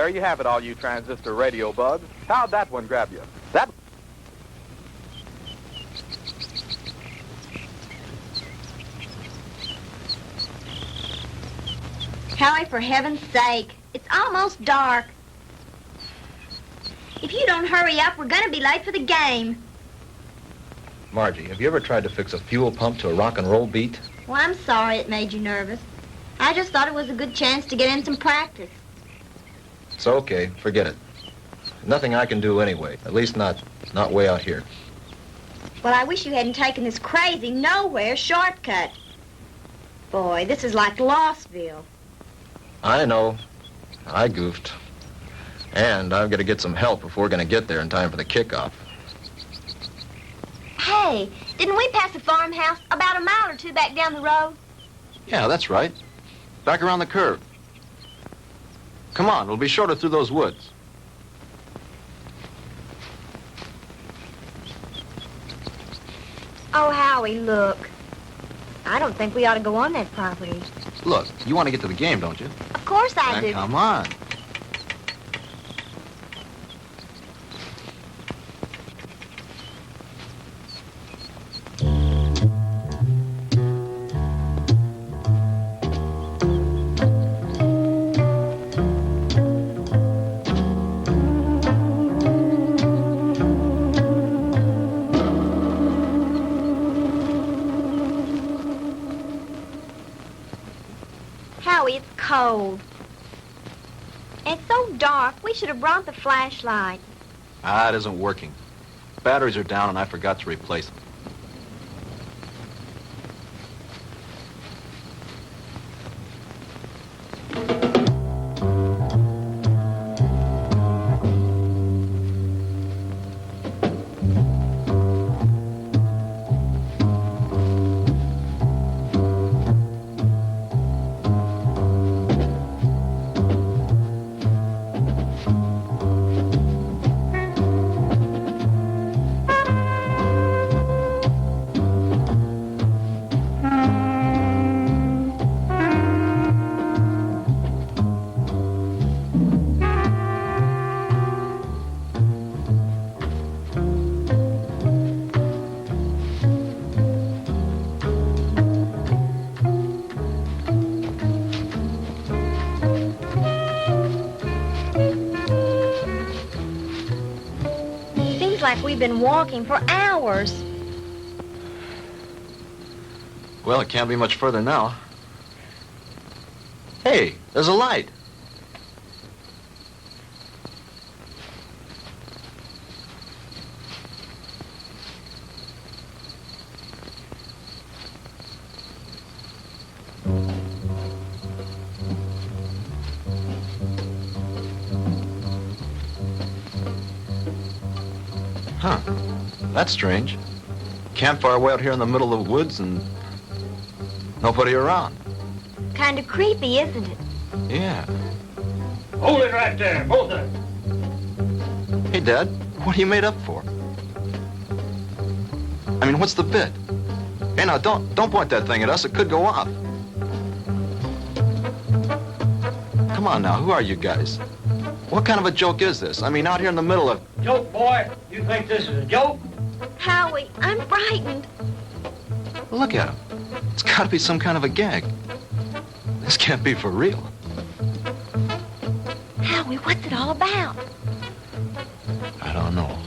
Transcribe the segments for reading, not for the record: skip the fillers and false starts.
There you have it, all you transistor radio bugs. How'd that one grab you? That... Howie, for heaven's sake, it's almost dark. If you don't hurry up, we're going to be late for the game. Margie, have you ever tried to fix a fuel pump to a rock and roll beat? Well, I'm sorry it made you nervous. I just thought it was a good chance to get in some practice. It's okay. Forget it. Nothing I can do anyway. At least not way out here. Well, I wish you hadn't taken this crazy nowhere shortcut. Boy, this is like Lossville. I know. I goofed. And I've got to get some help if we're going to get there in time for the kickoff. Hey, didn't we pass a farmhouse about a mile or two back down the road? Yeah, that's right. Back around the curve. Come on, we'll be shorter through those woods. Oh, Howie, look. I don't think we ought to go on that property. Look, you want to get to the game, don't you? Of course I Then do. come on. It's cold. It's so dark, we should have brought the flashlight. It isn't working. Batteries are down and I forgot to replace them. Like we've been walking for hours. Well, it can't be much further now. Hey, there's a light. Huh. That's strange. Campfire way out here in the middle of the woods and nobody around. Kind of creepy, isn't it? Yeah. Hold it right there, both of you. Hey, Dad, what are you made up for? I mean, what's the bit? Hey, now, don't point that thing at us. It could go off. Come on now, who are you guys? What kind of a joke is this? I mean, out here in the middle of... Joke, boy? You think this is a joke? Howie, I'm frightened. Look at him. It's got to be some kind of a gag. This can't be for real. Howie, what's it all about? I don't know.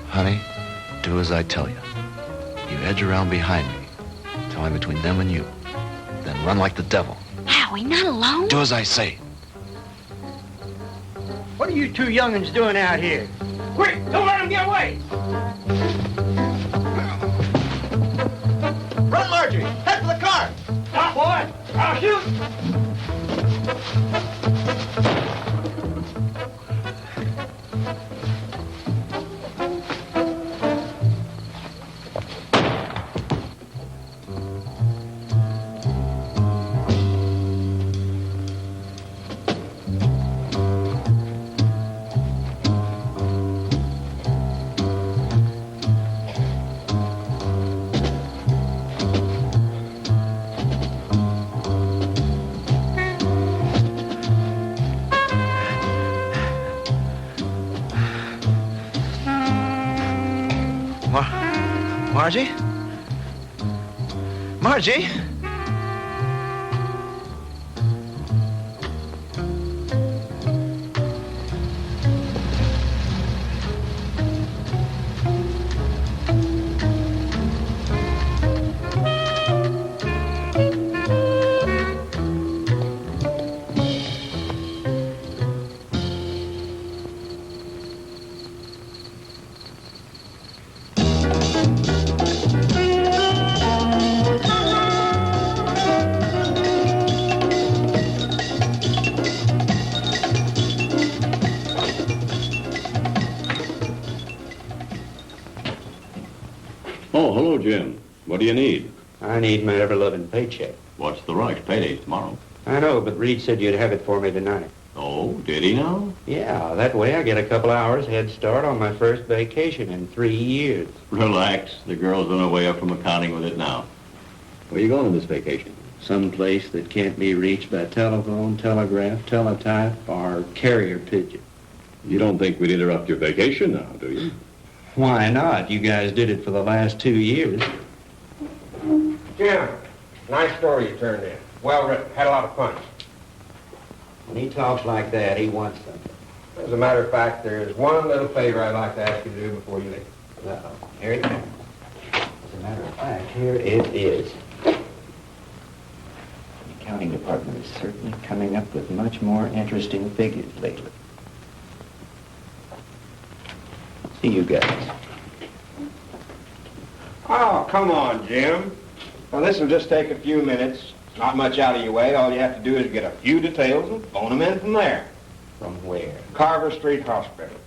Honey, do as I tell you. You edge around behind me. Tell me between them and you. Then run like the devil. Howie, not alone? Do as I say. What are you two young'uns doing out here? Quick, don't let them get away! Run, Marjorie! Head for the car! Stop, boy! I'll shoot! Margie? Margie? Oh, hello, Jim. What do you need? I need my ever-loving paycheck. What's the rush? Payday's tomorrow. I know, but Reed said you'd have it for me tonight. Oh, did he now? Yeah, that way I get a couple hours head start on my first vacation in 3 years. Relax. The girl's on her way up from accounting with it now. Where you going on this vacation? Some place that can't be reached by telephone, telegraph, teletype, or carrier pigeon. You don't think we'd interrupt your vacation now, do you? Why not? You guys did it for the last 2 years. Jim, nice story you turned in. Well written. Had a lot of fun. When he talks like that, he wants something. As a matter of fact, there's one little favor I'd like to ask you to do before you leave. Uh-oh. Here it comes. As a matter of fact, here it is. The accounting department is certainly coming up with much more interesting figures lately. See you guys. Oh, come on, Jim. Now, this will just take a few minutes. Not much out of your way. All you have to do is get a few details and phone them in from there. From where? Carver Street Hospital.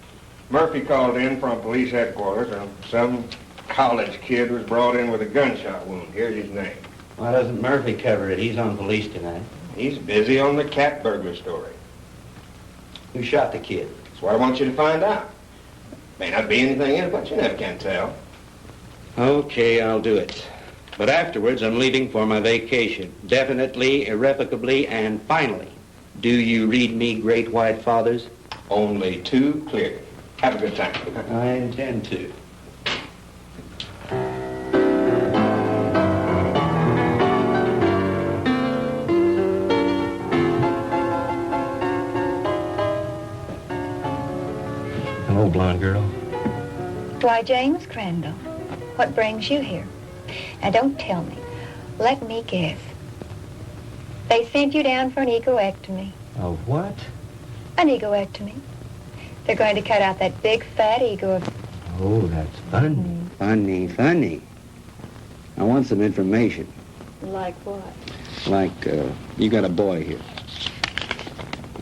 Murphy called in from police headquarters, and some college kid was brought in with a gunshot wound. Here's his name. Why doesn't Murphy cover it? He's on police tonight. He's busy on the cat burglar story. Who shot the kid? That's what I want you to find out. May not be anything in it, but you never can tell. Okay, I'll do it. But afterwards, I'm leaving for my vacation. Definitely, irrevocably, and finally. Do you read me, great white fathers? Only too clear. Have a good time. I intend to. Hello, blonde girl. Why, James Crandall, what brings you here? Now, don't tell me. Let me guess. They sent you down for an egoectomy. Oh, what? An egoectomy. They're going to cut out that big, fat ego of... Oh, that's funny. Funny. I want some information. Like what? Like, you got a boy here.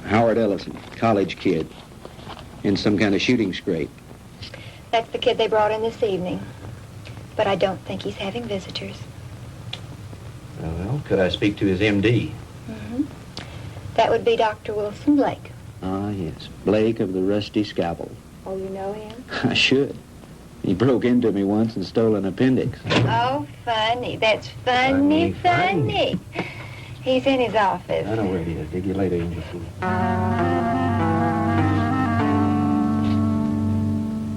Howard Ellison, college kid. In some kind of shooting scrape. That's the kid they brought in this evening. But I don't think he's having visitors. Well, could I speak to his MD? Mm-hmm. That would be Dr. Wilson Blake. Ah, yes. Blake of the Rusty Scalpel. Oh, you know him? I should. He broke into me once and stole an appendix. Oh, funny. That's funny. He's in his office. I know where he is. Dig you later, Angel Fool.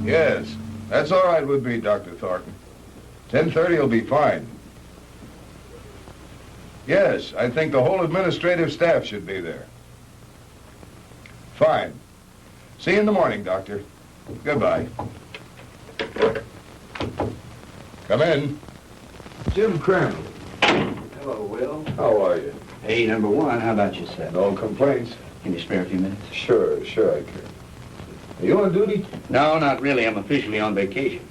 Yes, that's all right with me, Dr. Thornton. 10:30 will be fine. Yes, I think the whole administrative staff should be there. Fine. See you in the morning, Doctor. Goodbye. Come in. Jim Crandall. Hello, Will. How are you? Hey, number one, how about yourself? No complaints? Can you spare a few minutes? Sure I can. Are you on duty? No, not really. I'm officially on vacation.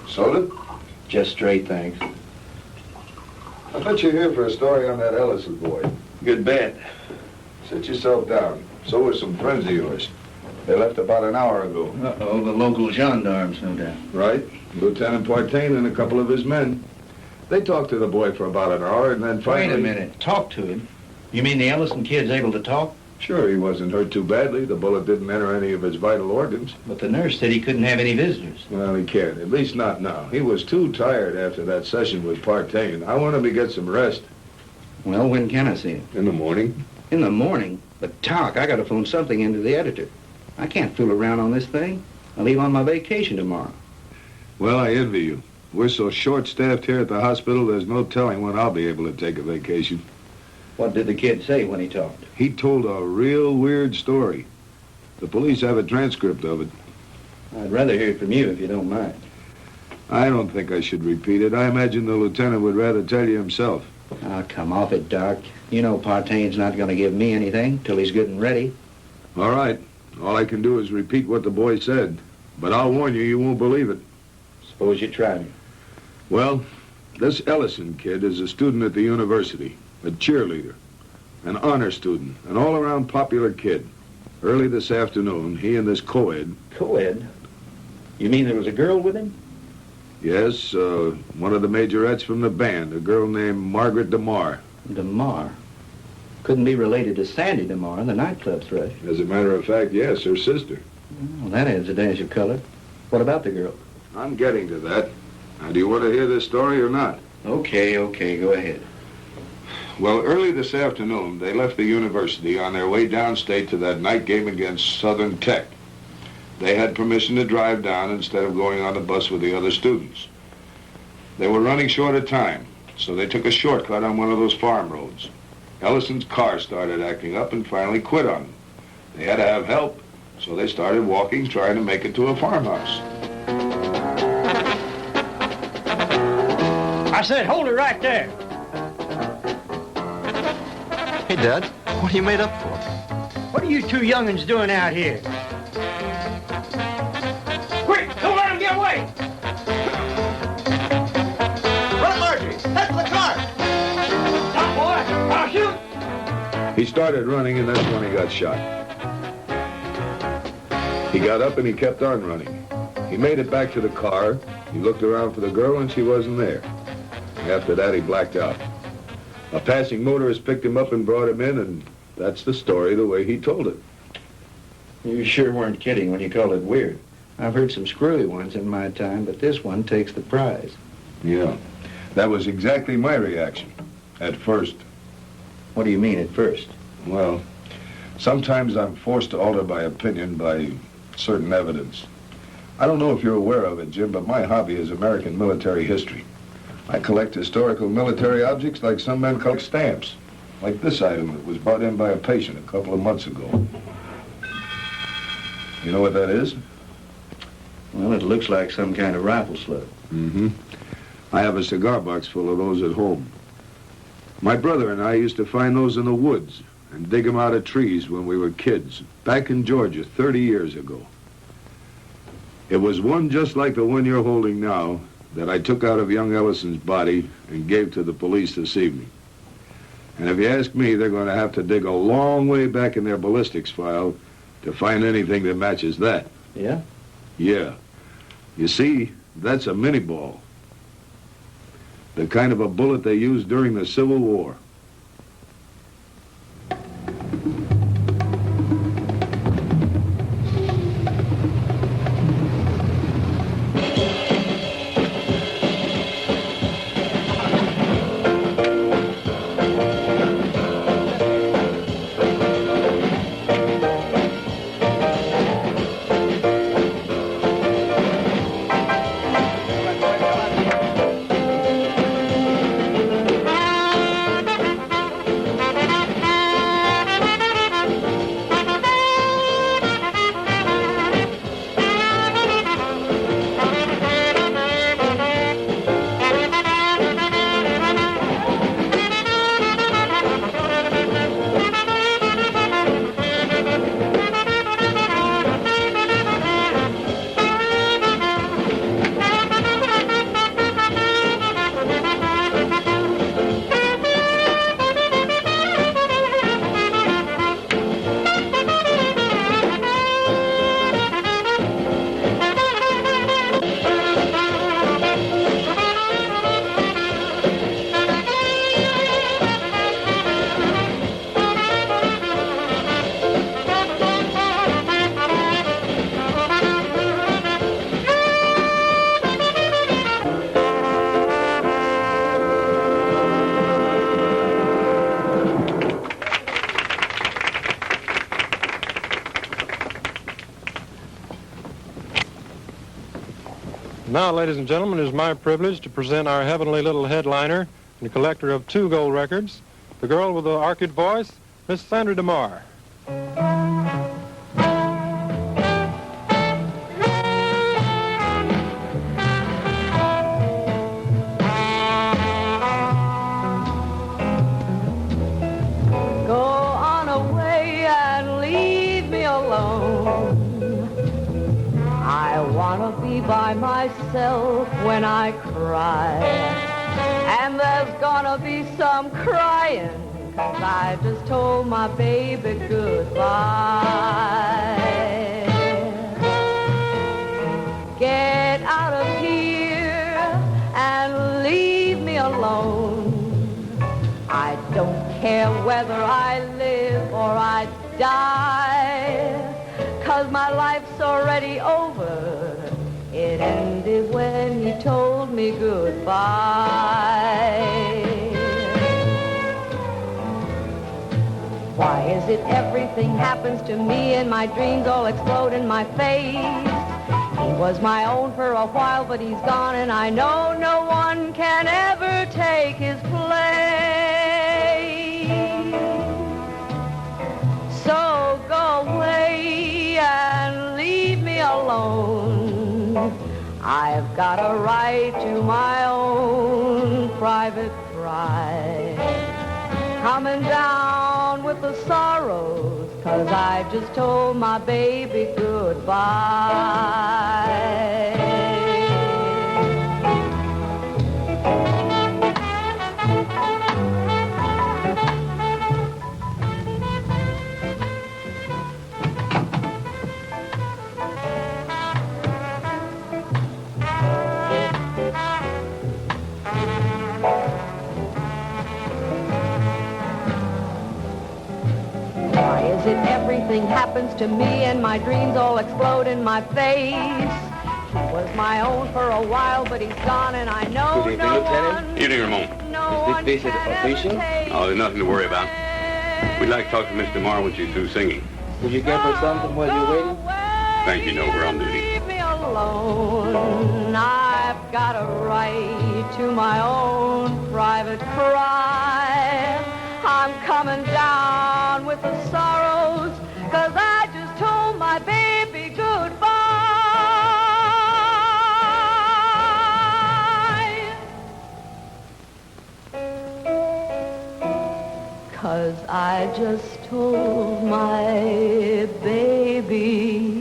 Soda? Just straight, thanks. I bet you're here for a story on that Ellison boy. Good bet. Sit yourself down. So were some friends of yours. They left about an hour ago. Uh-oh, the local gendarmes, no doubt. Right. Lieutenant Partane and a couple of his men. They talked to the boy for about an hour and then finally... Wait a minute. Talk to him? You mean the Ellison kid's able to talk? Sure, he wasn't hurt too badly. The bullet didn't enter any of his vital organs. But the nurse said he couldn't have any visitors. Well, he can't. At least not now. He was too tired after that session with Partane. I want him to get some rest. Well, when can I see him? In the morning. In the morning? But talk, I gotta phone something into the editor. I can't fool around on this thing. I leave on my vacation tomorrow. Well, I envy you. We're so short-staffed here at the hospital, there's no telling when I'll be able to take a vacation. What did the kid say when he talked? He told a real weird story. The police have a transcript of it. I'd rather hear it from you if you don't mind. I don't think I should repeat it. I imagine the lieutenant would rather tell you himself. Oh, come off it, Doc. You know Partane's not going to give me anything till he's good and ready. All right. All I can do is repeat what the boy said. But I'll warn you, you won't believe it. Suppose you try me. Well, this Ellison kid is a student at the university, a cheerleader, an honor student, an all-around popular kid. Early this afternoon, he and this co-ed... Co-ed? You mean there was a girl with him? Yes, one of the majorettes from the band, a girl named Margaret DeMar. DeMar? Couldn't be related to Sandy DeMar, the nightclub thrush. As a matter of fact, yes, her sister. Well, that adds a dash of color. What about the girl? I'm getting to that. Now, do you want to hear this story or not? Okay, go ahead. Well, early this afternoon, they left the university on their way downstate to that night game against Southern Tech. They had permission to drive down instead of going on the bus with the other students. They were running short of time, so they took a shortcut on one of those farm roads. Ellison's car started acting up and finally quit on them. They had to have help, so they started walking, trying to make it to a farmhouse. I said, hold it right there. Hey, Dad, what are you made up for? What are you two young'uns doing out here? Quick, don't let him get away! Run, Marjorie! Head for the car! Stop, boy! I'll shoot! He started running, and that's when he got shot. He got up and he kept on running. He made it back to the car. He looked around for the girl, and she wasn't there. After that, he blacked out. A passing motorist picked him up and brought him in, and that's the story the way he told it. You sure weren't kidding when you called it weird. I've heard some screwy ones in my time, but this one takes the prize. Yeah, that was exactly my reaction, at first. What do you mean, at first? Well, sometimes I'm forced to alter my opinion by certain evidence. I don't know if you're aware of it, Jim, but my hobby is American military history. I collect historical military objects like some men collect stamps, like this item that was brought in by a patient a couple of months ago. You know what that is? Well, it looks like some kind of rifle slug. Mm-hmm. I have a cigar box full of those at home. My brother and I used to find those in the woods and dig them out of trees when we were kids, back in Georgia 30 years ago. It was one just like the one you're holding now that I took out of young Ellison's body and gave to the police this evening. And if you ask me, they're going to have to dig a long way back in their ballistics file to find anything that matches that. Yeah? Yeah. You see, that's a mini ball. The kind of a bullet they used during the Civil War. Now, ladies and gentlemen, it is my privilege to present our heavenly little headliner and collector of 2 gold records, the girl with the orchid voice, Miss Sandra DeMar. By myself when I cry, and there's gonna be some crying, 'cause I just told my baby goodbye. Get out of here and leave me alone. I don't care whether I live or I die, 'cause my life's already over. It ended when he told me goodbye. Why is it everything happens to me and my dreams all explode in my face? He was my own for a while, but he's gone, and I know no one can ever take his place. So go away and leave me alone. I've got a right to my own private pride. Coming down with the sorrows, 'cause I just told my baby goodbye. Everything happens to me and my dreams all explode in my face. He was my own for a while, but he's gone, and I know Good evening, no Lieutenant. one. Evening, Ramon. No Is one this visit can official? ever take Oh, there's nothing to worry about. We'd like to talk to Miss DeMar when she's through singing. Would you give her something while you're waiting? Thank you, no, we're on duty. Leave me alone. I've got a right to my own private cry. I'm coming down with the sorrows, 'cause I just told my baby goodbye. 'Cause I just told my baby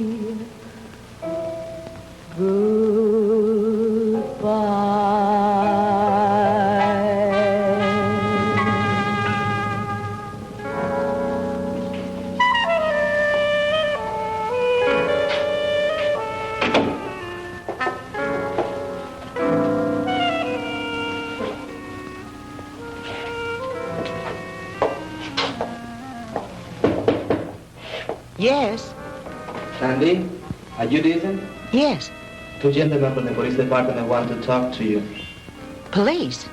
Yes. Sandy, are you decent? Yes. 2 gentlemen from the police department want to talk to you. Police?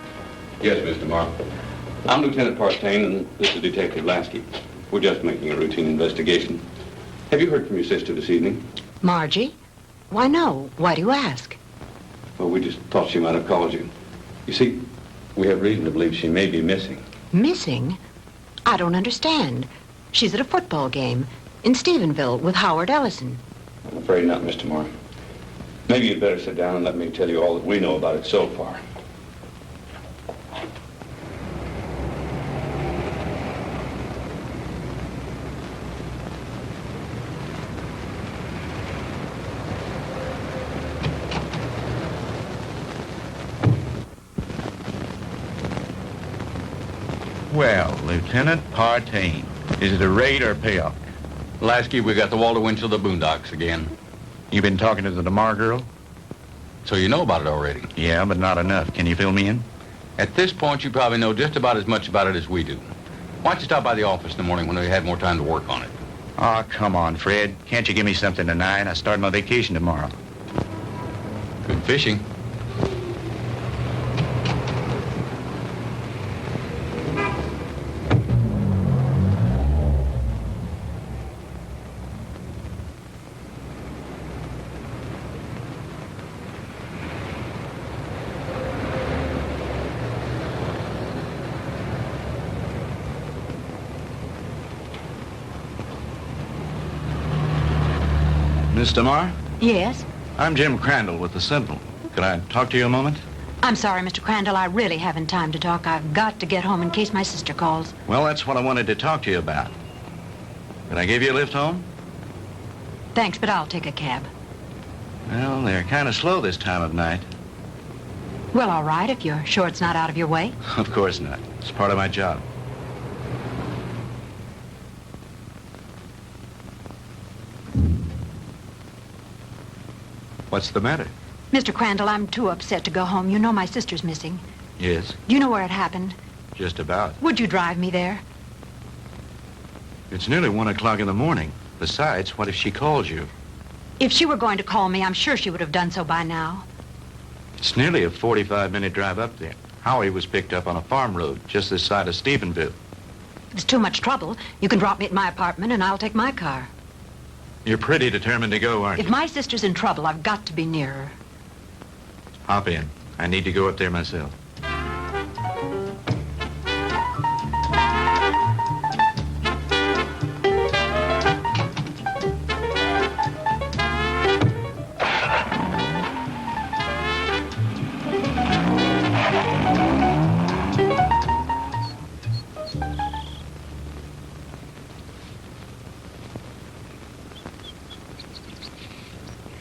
Yes, Miss DeMar. I'm Lieutenant Partane, and this is Detective Lasky. We're just making a routine investigation. Have you heard from your sister this evening? Margie? Why, no. Why do you ask? Well, we just thought she might have called you. You see, we have reason to believe she may be missing. Missing? I don't understand. She's at a football game in Stephenville with Howard Ellison. I'm afraid not, Miss DeMar. Maybe you'd better sit down and let me tell you all that we know about it so far. Well, Lieutenant Partane, is it a raid or a payoff? Lasky, we got the Walter Winchell of the Boondocks again. You been talking to the DeMar girl? So you know about it already? Yeah, but not enough. Can you fill me in? At this point, you probably know just about as much about it as we do. Why don't you stop by the office in the morning when we had more time to work on it? Oh, come on, Fred. Can't you give me something tonight? I start my vacation tomorrow. Good fishing. Miss DeMar? Yes? I'm Jim Crandall with the Sentinel. Could I talk to you a moment? I'm sorry, Mr. Crandall. I really haven't time to talk. I've got to get home in case my sister calls. Well, that's what I wanted to talk to you about. Can I give you a lift home? Thanks, but I'll take a cab. Well, they're kind of slow this time of night. Well, all right, if you're sure it's not out of your way. Of course not. It's part of my job. What's the matter? Mr. Crandall, I'm too upset to go home. You know my sister's missing. Yes, Do you know where it happened? just about. Would you drive me there? It's nearly 1 o'clock in the morning. Besides, what if she calls you? If she were going to call me, I'm sure she would have done so by now. It's nearly a 45-minute drive up there. Howie was picked up on a farm road just this side of Stephenville. If it's too much trouble, you can drop me at my apartment and I'll take my car. You're pretty determined to go, aren't If you? my sister's in trouble, I've got to be near her. Hop in. I need to go up there myself.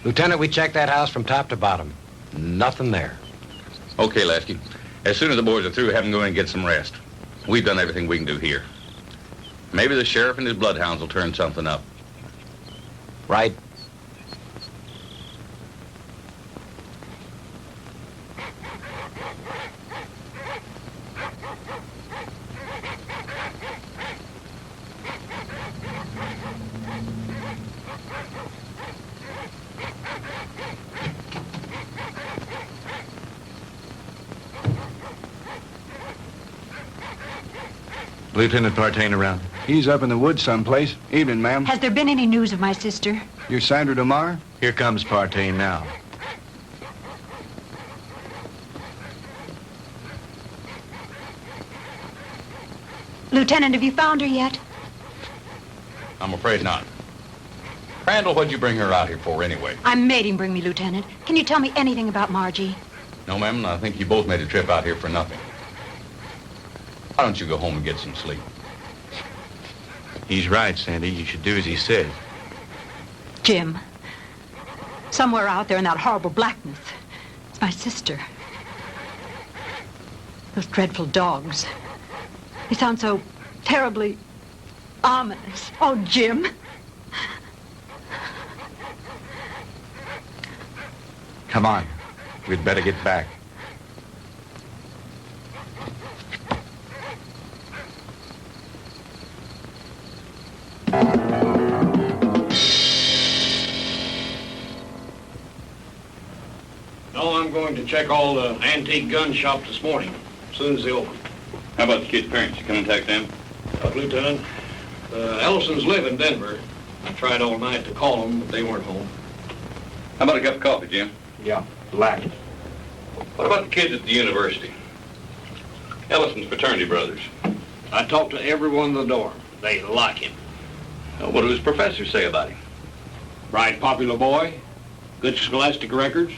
Lieutenant, we checked that house from top to bottom. Nothing there. Okay, Lasky. As soon as the boys are through, have them go in and get some rest. We've done everything we can do here. Maybe the sheriff and his bloodhounds will turn something up. Right. Lieutenant Partane around. He's up in the woods someplace. Evening, ma'am. Has there been any news of my sister? You're Sandra DeMar? Here comes Partane now. Lieutenant, have you found her yet? I'm afraid not. Crandall, what'd you bring her out here for anyway? I made him bring me, Lieutenant. Can you tell me anything about Margie? No, ma'am, I think you both made a trip out here for nothing. Why don't you go home and get some sleep? He's right, Sandy. You should do as he says. Jim, somewhere out there in that horrible blackness, it's my sister. Those dreadful dogs. They sound so terribly ominous. Oh, Jim. Come on. We'd better get back. No, I'm going to check all the antique gun shops this morning, as soon as they open. How about the kid's parents? You contact them? Lieutenant, Ellisons live in Denver. I tried all night to call them, but they weren't home. How about a cup of coffee, Jim? Yeah, black. What about the kids at the university? Ellison's fraternity brothers. I talked to everyone in the dorm. They like him. What do his professors say about him? Bright, popular boy, good scholastic records,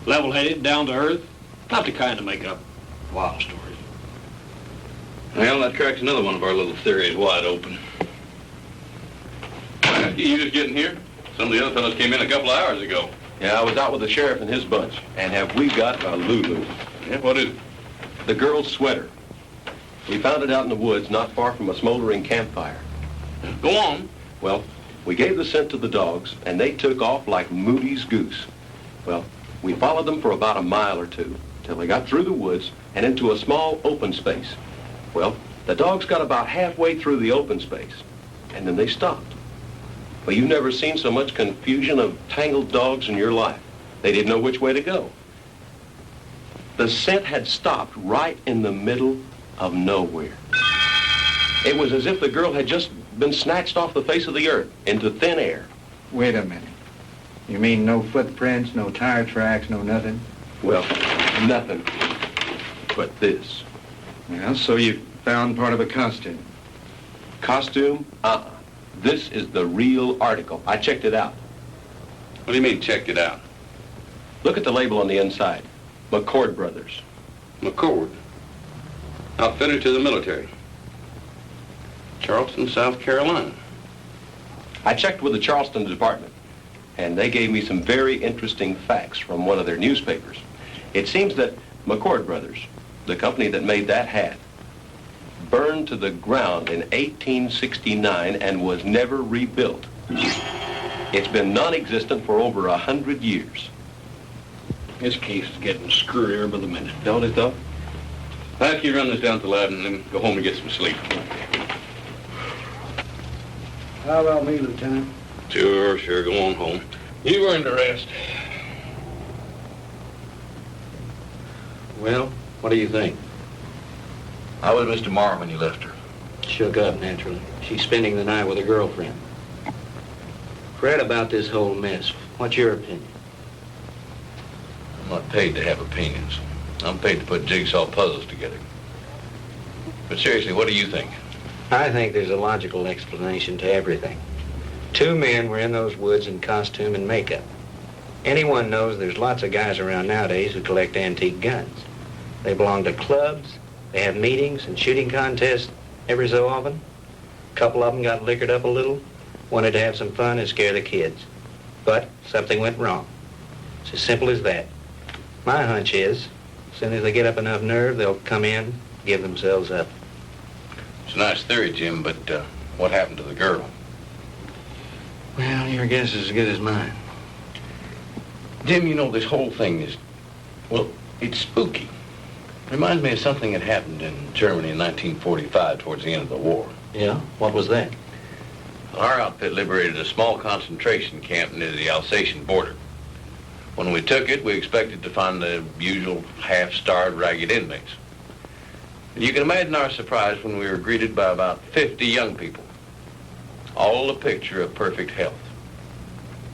level-headed, down to earth. Not the kind to make up wild stories. Well, that cracks another one of our little theories wide open. You just getting here? Some of the other fellows came in a couple of hours ago. Yeah, I was out with the sheriff and his bunch. And have we got a Lulu? Yeah, what is it? The girl's sweater. We found it out in the woods not far from a smoldering campfire. Go on. Well, we gave the scent to the dogs, and they took off like Moody's goose. Well, we followed them for about a mile or two, till they got through the woods and into a small open space. Well, the dogs got about halfway through the open space, and then they stopped. Well, you've never seen so much confusion of tangled dogs in your life. They didn't know which way to go. The scent had stopped right in the middle of nowhere. It was as if the girl had just been snatched off the face of the earth into thin air. Wait a minute. You mean no footprints, no tire tracks, no nothing? Well, nothing but this. Well, so you found part of a costume. Costume? This is the real article. I checked it out. What do you mean, checked it out? Look at the label on the inside. McCord Brothers. McCord? Outfitted to the military. Charleston, South Carolina. I checked with the Charleston department, and they gave me some very interesting facts from one of their newspapers. It seems that McCord Brothers, the company that made that hat, burned to the ground in 1869 and was never rebuilt. It's been non-existent for over 100 years. This case is getting screwier by the minute. Don't it, though? Why don't you run this down to the lab and then go home and get some sleep? How about me, Lieutenant? Sure, go on home. You earned a rest. Well, what do you think? How was Mr. Morrow when you left her? Shook up, naturally. She's spending the night with a girlfriend. Fred, about this whole mess, what's your opinion? I'm not paid to have opinions. I'm paid to put jigsaw puzzles together. But seriously, what do you think? I think there's a logical explanation to everything. Two men were in those woods in costume and makeup. Anyone knows there's lots of guys around nowadays who collect antique guns. They belong to clubs, they have meetings and shooting contests every so often. A couple of them got liquored up a little, wanted to have some fun and scare the kids. But something went wrong. It's as simple as that. My hunch is, as soon as they get up enough nerve, they'll come in, give themselves up. It's a nice theory, Jim, but what happened to the girl? Well, your guess is as good as mine. Jim, you know, this whole thing is, well, it's spooky. Reminds me of something that happened in Germany in 1945 towards the end of the war. Yeah? What was that? Our outfit liberated a small concentration camp near the Alsatian border. When we took it, we expected to find the usual half-starved, ragged inmates. And you can imagine our surprise when we were greeted by about 50 young people, all a picture of perfect health.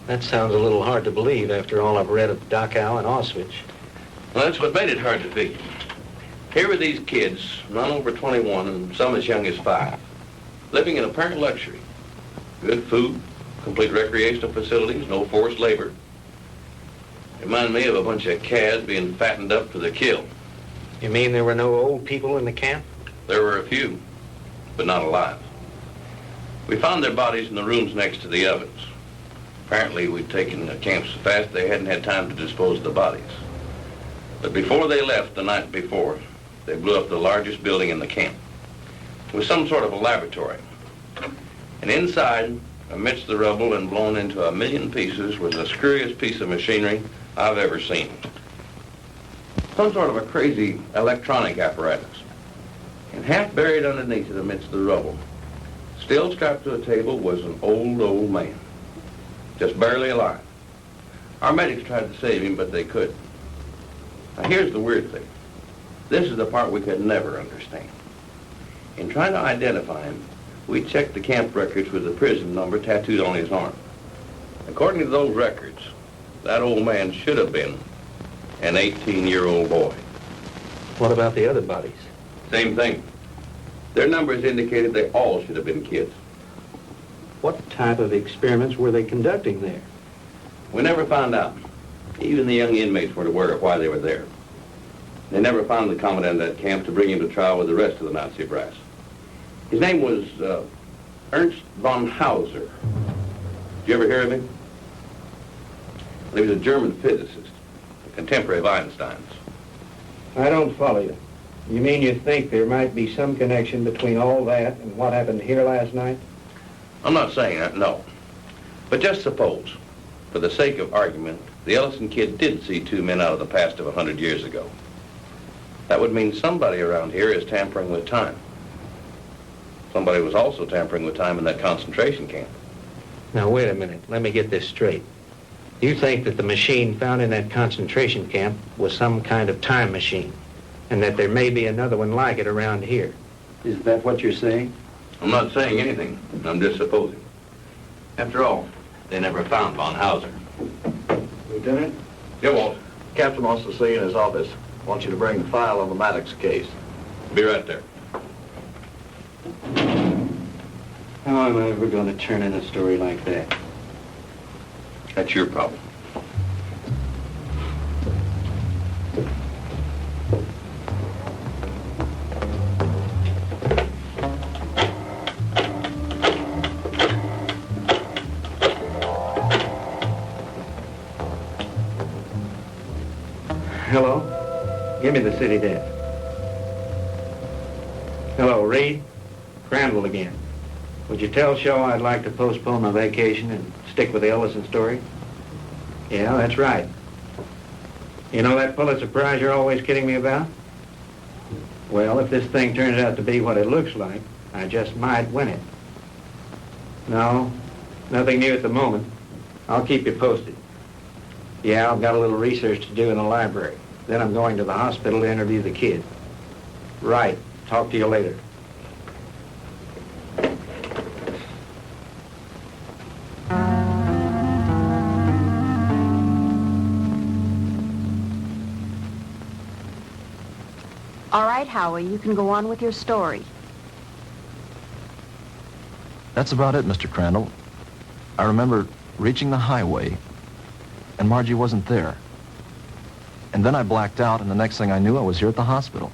That sounds a little hard to believe after all I've read of Dachau and Auschwitz. Well, that's what made it hard to figure. Here were these kids, none over 21 and some as young as 5, living in apparent luxury. Good food, complete recreational facilities, no forced labor. Reminded me of a bunch of calves being fattened up for the kill. You mean there were no old people in the camp? There were a few, but not alive. We found their bodies in the rooms next to the ovens. Apparently, we'd taken the camp so fast they hadn't had time to dispose of the bodies. But before they left the night before, they blew up the largest building in the camp. It was some sort of a laboratory. And inside, amidst the rubble and blown into 1,000,000 pieces, was the screwiest piece of machinery I've ever seen. Some sort of a crazy electronic apparatus. And half buried underneath it amidst the rubble, still strapped to a table, was an old man. Just barely alive. Our medics tried to save him, but they couldn't. Now here's the weird thing. This is the part we could never understand. In trying to identify him, we checked the camp records with the prison number tattooed on his arm. According to those records, that old man should have been an 18-year-old boy. What about the other bodies? Same thing. Their numbers indicated they all should have been kids. What type of experiments were they conducting there? We never found out. Even the young inmates weren't aware of why they were there. They never found the commandant of that camp to bring him to trial with the rest of the Nazi brass. His name was Ernest Von Hauser. Did you ever hear of him? Well, he was a German physicist, a contemporary of Einstein's. I don't follow you. You mean you think there might be some connection between all that and what happened here last night? I'm not saying that, no. But just suppose, for the sake of argument, the Ellison kid did see two men out of the past of 100 years ago. That would mean somebody around here is tampering with time. Somebody was also tampering with time in that concentration camp. Now, wait a minute. Let me get this straight. You think that the machine found in that concentration camp was some kind of time machine, and that there may be another one like it around here. Is that what you're saying? I'm not saying anything. I'm just supposing. After all, they never found Von Hauser. Lieutenant? Yeah, Walt. Captain wants to see you in his office. Wants you to bring the file on the Maddox case. Be right there. How am I ever going to turn in a story like that? That's your problem. Hello? Give me the city desk. Hello, Reed? Crandall again. Would you tell Shaw I'd like to postpone my vacation and stick with the Ellison story? Yeah, that's right. You know that Pulitzer Prize you're always kidding me about? Well, if this thing turns out to be what it looks like, I just might win it. No, nothing new at the moment. I'll keep you posted. Yeah, I've got a little research to do in the library. Then I'm going to the hospital to interview the kid. Right. Talk to you later. All right, Howie, you can go on with your story. That's about it, Mr. Crandall. I remember reaching the highway, and Margie wasn't there. And then I blacked out, and the next thing I knew, I was here at the hospital.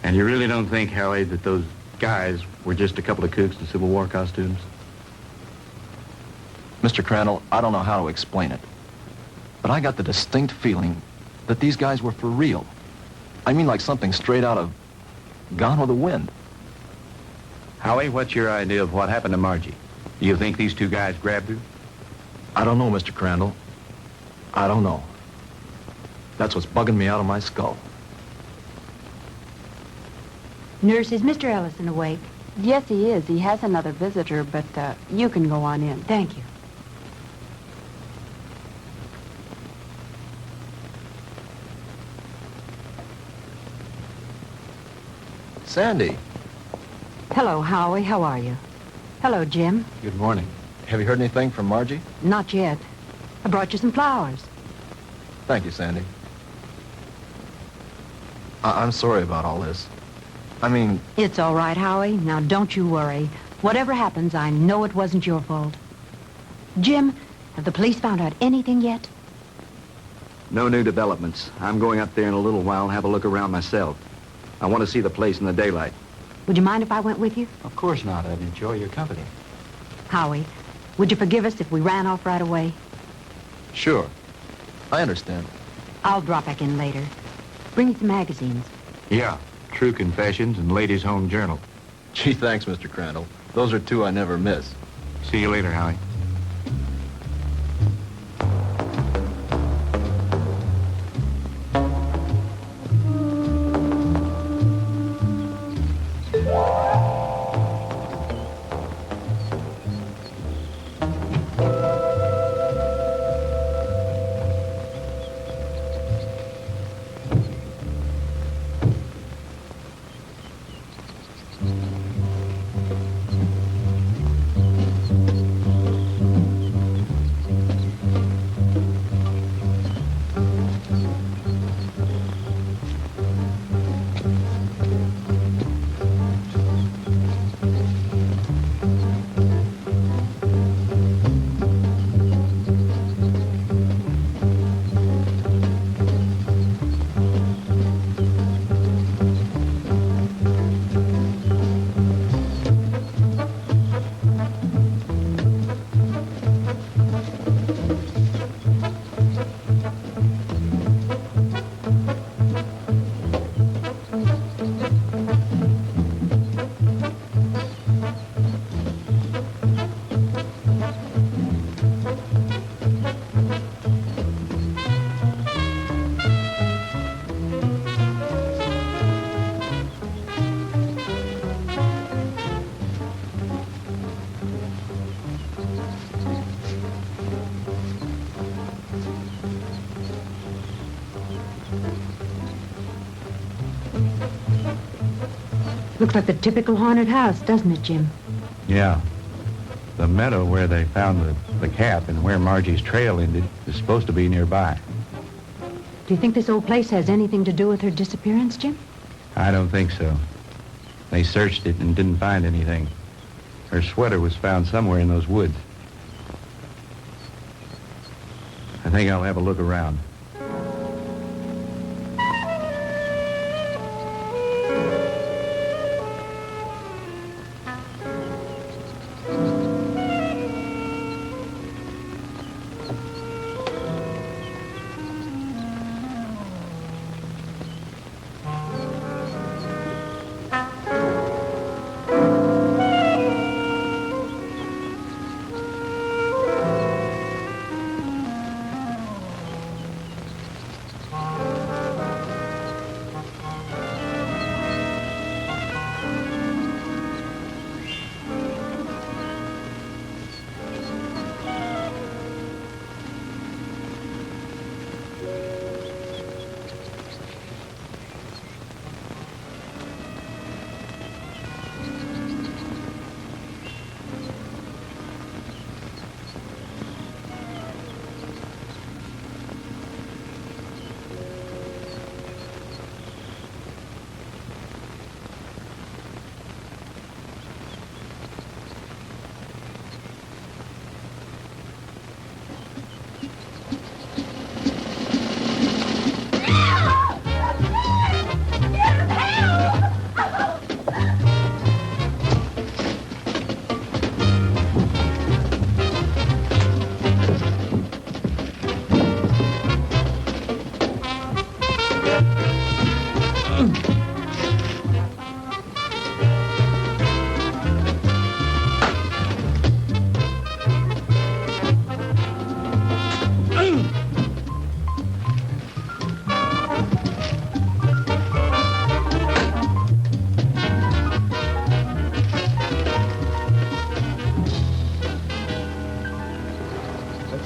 And you really don't think, Howie, that those guys were just a couple of kooks in Civil War costumes? Mr. Crandall, I don't know how to explain it, but I got the distinct feeling that these guys were for real. I mean, like something straight out of Gone with the Wind. Howie, what's your idea of what happened to Margie? Do you think these two guys grabbed her? I don't know, Mr. Crandall. I don't know. That's what's bugging me out of my skull. Nurse, is Mr. Ellison awake? Yes, he is. He has another visitor, but you can go on in. Thank you. Sandy. Hello, Howie. How are you? Hello, Jim. Good morning. Have you heard anything from Margie? Not yet. I brought you some flowers. Thank you, Sandy. I'm sorry about all this. I mean... It's all right, Howie. Now, don't you worry. Whatever happens, I know it wasn't your fault. Jim, have the police found out anything yet? No new developments. I'm going up there in a little while and have a look around myself. I want to see the place in the daylight. Would you mind if I went with you? Of course not. I'd enjoy your company. Howie, would you forgive us if we ran off right away? Sure. I understand. I'll drop back in later. Bring me some magazines. Yeah. True Confessions and Ladies' Home Journal. Gee, thanks, Mr. Crandall. Those are two I never miss. See you later, Howie. Looks like the typical haunted house, doesn't it, Jim? Yeah. The meadow where they found the cap and where Margie's trail ended is supposed to be nearby. Do you think this old place has anything to do with her disappearance, Jim? I don't think so. They searched it and didn't find anything. Her sweater was found somewhere in those woods. think I'll have a look around.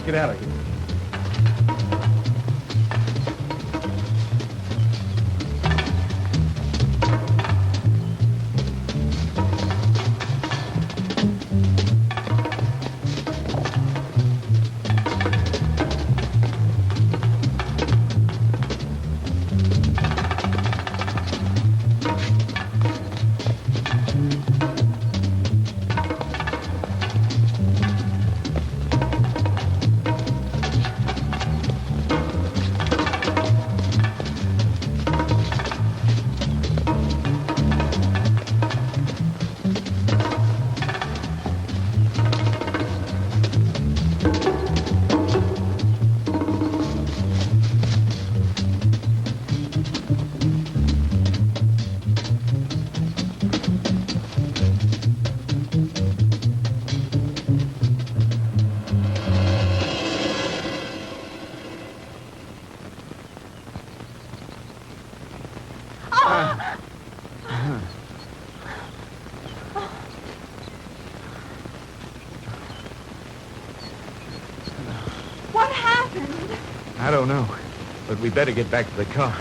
Get out of here. What happened? I don't know, but we better get back to the car.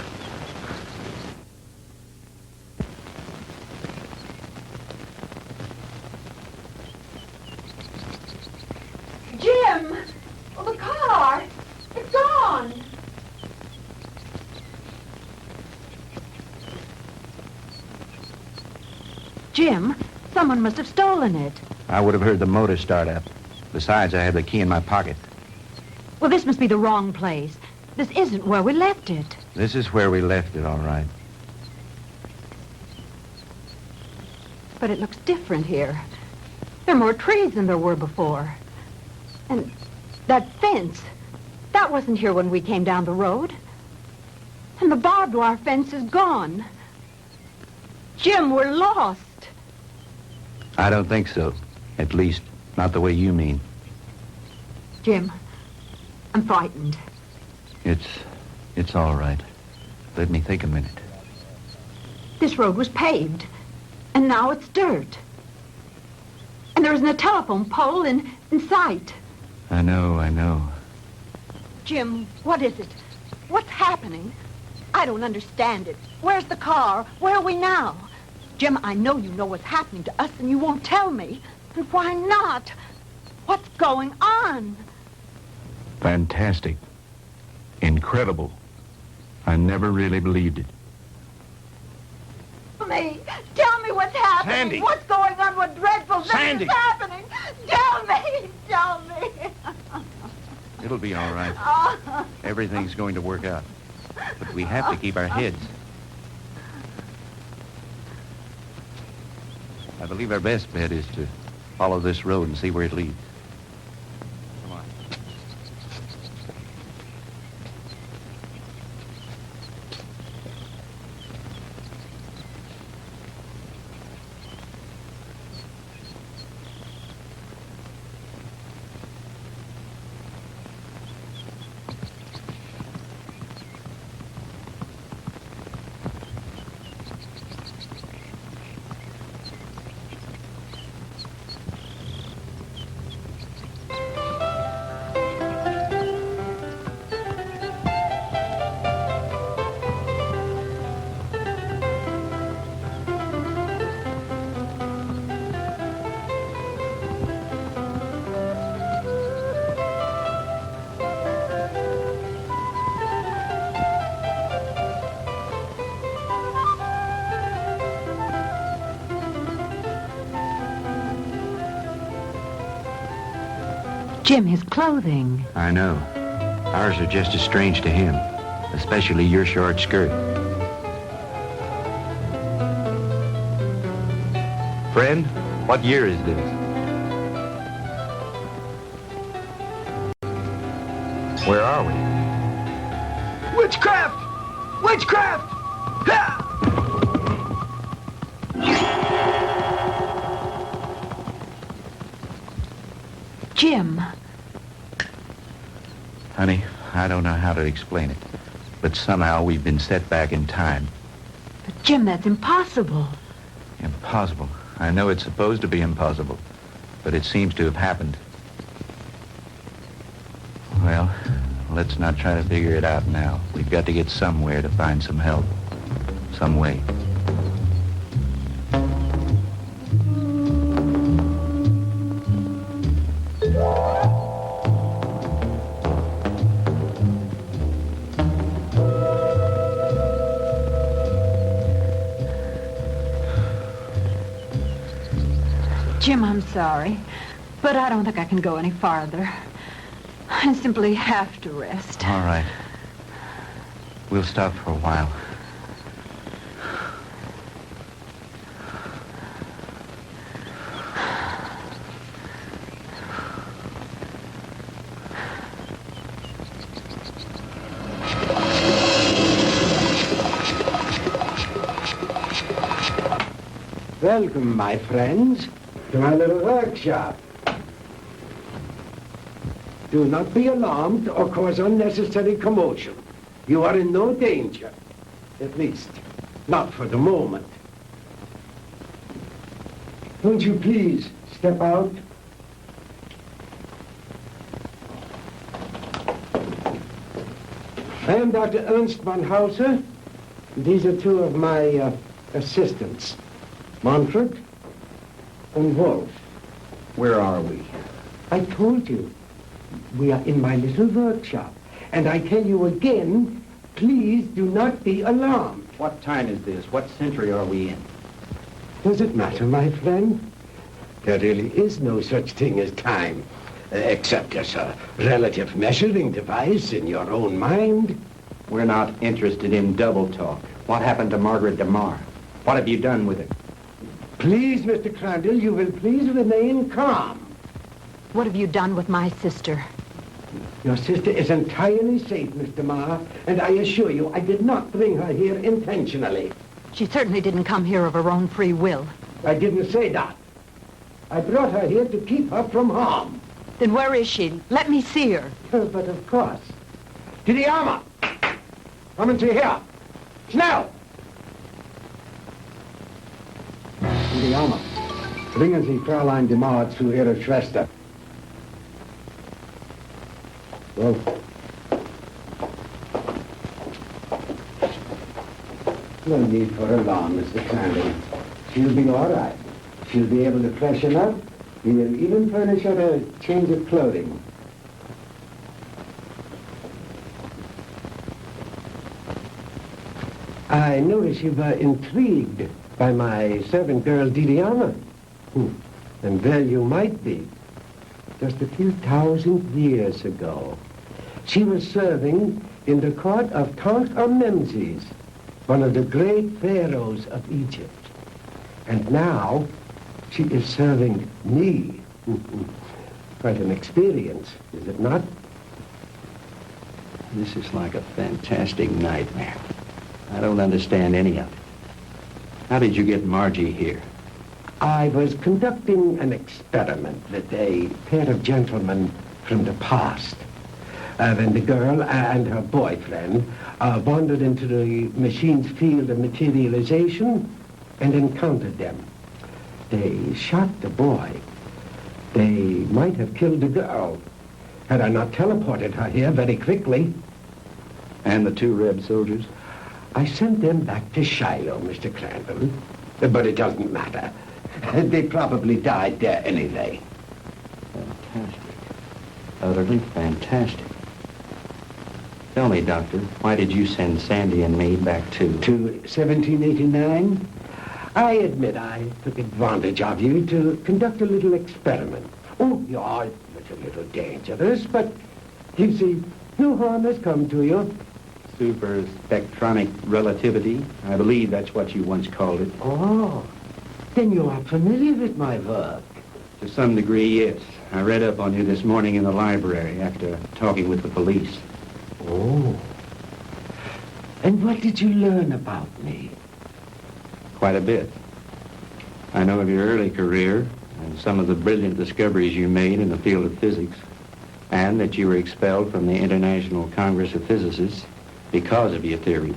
Jim! Well, the car! It's gone! Jim, someone must have stolen it. I would have heard the motor start up. Besides, I have the key in my pocket. Well, this must be the wrong place. This isn't where we left it. This is where we left it, all right. But it looks different here. There are more trees than there were before. And that fence, that wasn't here when we came down the road. And the barbed wire fence is gone. Jim, we're lost. I don't think so. At least, not the way you mean. Jim, I'm frightened. It's all right. Let me think a minute. This road was paved, and now it's dirt. And there isn't a telephone pole in sight. I know. Jim, what is it? What's happening? I don't understand it. Where's the car? Where are we now? Jim, I know you know what's happening to us, and you won't tell me. And why not? What's going on? Fantastic. Incredible. I never really believed it. Tell me what's happening. Sandy. What's going on? What dreadful thing Sandy. is happening? Tell me. It'll be all right. Everything's going to work out. But we have to keep our heads. I believe our best bet is to follow this road and see where it leads. Come on. Jim, his clothing. I know. Ours are just as strange to him, especially your short skirt. Friend, what year is this? Where are we? Witchcraft! Witchcraft! Ha! Jim. Honey, I don't know how to explain it, but somehow we've been set back in time. But Jim, that's impossible. Impossible. I know it's supposed to be impossible, but it seems to have happened. Well, let's not try to figure it out now. We've got to get somewhere to find some help. Some way. Jim, I'm sorry, but I don't think I can go any farther. I simply have to rest. All right. We'll stop for a while. Welcome, my friends, to my little workshop. Do not be alarmed or cause unnecessary commotion. You are in no danger. At least, not for the moment. Won't you please step out? I am Dr. Ernest Von Hauser. These are two of my assistants, Manfred and Wolf. Where are we? I told you. We are in my little workshop. And I tell you again, please do not be alarmed. What time is this? What century are we in? Does it matter, my friend? There really is no such thing as time, except as a relative measuring device in your own mind. We're not interested in double talk. What happened to Margaret DeMar? What have you done with it? Please, Mr. Crandall, you will please remain calm. What have you done with my sister? Your sister is entirely safe, Mr. Marr, and I assure you I did not bring her here intentionally. She certainly didn't come here of her own free will. I didn't say that. I brought her here to keep her from harm. Then where is she? Let me see her. But of course. To the armor! Kommen Sie her! Schnell! To the armor. Bringen Sie Fräulein DeMar zu ihrer Schwester. Well, no need for alarm, Mr. Crandall. She'll be all right. She'll be able to freshen up. We will even furnish her a change of clothing. I notice you were intrigued by my servant girl, Didiana. And well you might be. Just a few thousand years ago, She was serving in the court of Tutankhamun, one of the great pharaohs of Egypt. And now she is serving me. Quite an experience, is it not? This is like a fantastic nightmare. I don't understand any of it. How did you get Margie here? I was conducting an experiment with a pair of gentlemen from the past. When the girl and her boyfriend wandered into the machine's field of materialization and encountered them. They shot the boy. They might have killed the girl had I not teleported her here very quickly. And the 2 Reb soldiers? I sent them back to Shiloh, Mr. Crandall. But it doesn't matter. They probably died there anyway. Fantastic. Utterly fantastic. Tell me, Doctor, why did you send Sandy and me back to 1789? I admit I took advantage of you to conduct a little experiment. Oh, yeah, it was a little dangerous, but you see, no harm has come to you. Super spectronic relativity? I believe that's what you once called it. Oh, then you are familiar with my work. To some degree, yes. I read up on you this morning in the library after talking with the police. Oh. And what did you learn about me? Quite a bit. I know of your early career and some of the brilliant discoveries you made in the field of physics, and that you were expelled from the International Congress of Physicists because of your theories.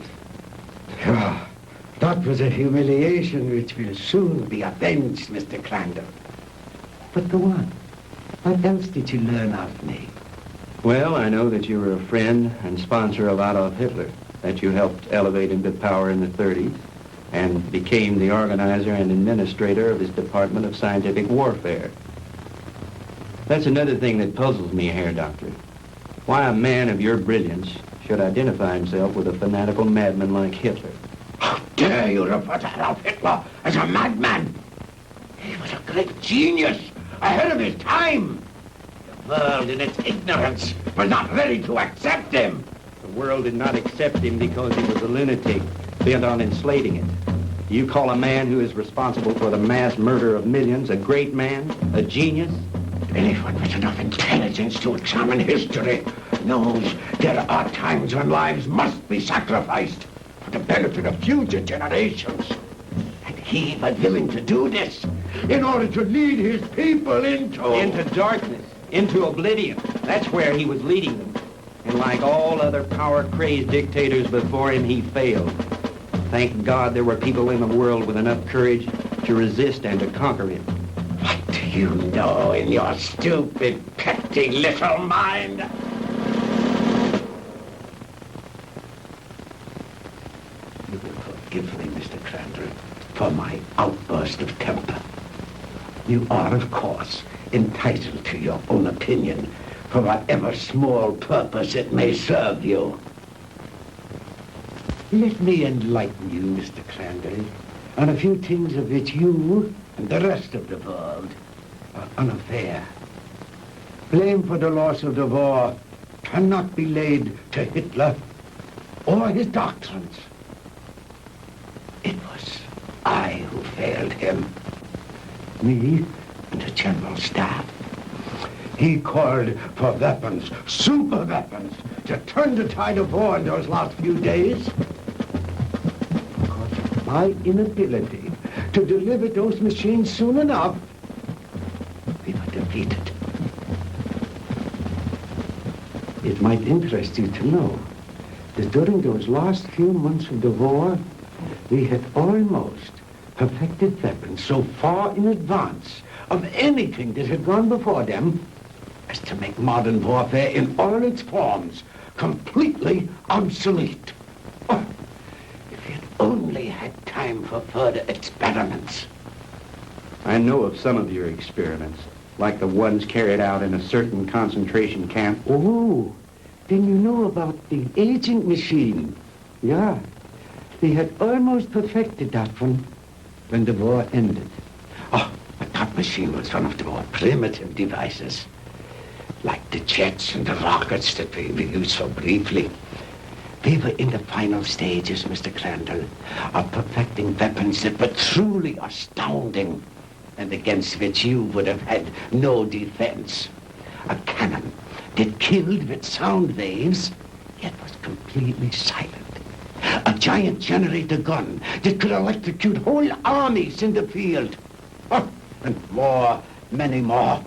That was a humiliation which will soon be avenged, Mr. Crandall. But go on. What else did you learn of me? Well, I know that you were a friend and sponsor of Adolf Hitler, that you helped elevate him to power in the 30s, and became the organizer and administrator of his Department of Scientific Warfare. That's another thing that puzzles me here, Doctor. Why a man of your brilliance should identify himself with a fanatical madman like Hitler. How dare you refer to Adolf Hitler as a madman? He was a great genius, ahead of his time. The world, in its ignorance, was not ready to accept him. The world did not accept him because he was a lunatic, bent on enslaving it. You call a man who is responsible for the mass murder of millions a great man, a genius? Anyone with enough intelligence to examine history knows there are times when lives must be sacrificed for the benefit of future generations. And he was willing to do this in order to lead his people into darkness, into oblivion. That's where he was leading them. And like all other power-crazed dictators before him, he failed. Thank God there were people in the world with enough courage to resist and to conquer him. What do you know in your stupid, petty little mind? You will forgive me, Mr. Crandall, for my outburst of temper. You are, of course, entitled to your own opinion, for whatever small purpose it may serve you. Let me enlighten you, Mr. Crandall, on a few things of which you and the rest of the world are unaware. Blame for the loss of the war cannot be laid to Hitler or his doctrines. It was I who failed him. Me and the General Staff. He called for weapons, super weapons, to turn the tide of war in those last few days. Because of my inability to deliver those machines soon enough, we were defeated. It might interest you to know that during those last few months of the war, we had almost perfected weapons so far in advance of anything that had gone before them as to make modern warfare in all its forms completely obsolete. Oh, if we had only had time for further experiments. I know of some of your experiments, like the ones carried out in a certain concentration camp. Oh, then you know about the aging machine. Yeah, they had almost perfected that one when the war ended. Oh, but that machine was one of the more primitive devices. like the jets and the rockets that we used so briefly. We were in the final stages, Mr. Crandall, of perfecting weapons that were truly astounding and against which you would have had no defense. A cannon that killed with sound waves, yet was completely silent. A giant generator gun that could electrocute whole armies in the field. Oh, and more, many more.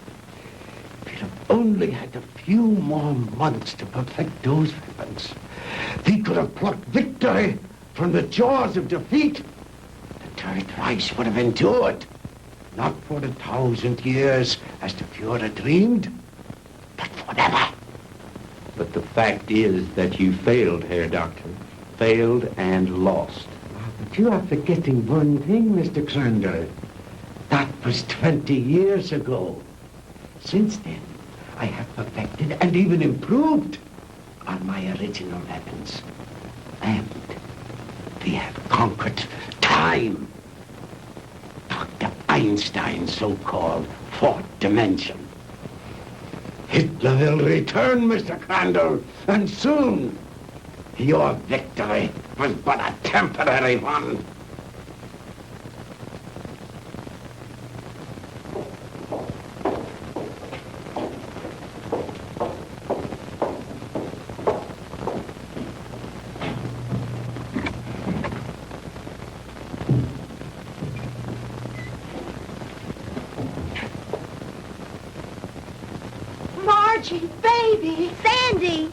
We'd have only had a few more months to perfect those weapons. We could have plucked victory from the jaws of defeat. The Third Reich would have endured, not for 1,000 years as the Fuhrer dreamed, but forever. But the fact is that you failed, Herr Doctor. Failed and lost. But you are forgetting one thing, Mr. Crandall. That was 20 years ago. Since then, I have perfected and even improved on my original weapons. And we have conquered time. Dr. Einstein's so-called fourth dimension. Hitler will return, Mr. Crandall, and soon. Your victory was but a temporary one. Margie, baby! Sandy!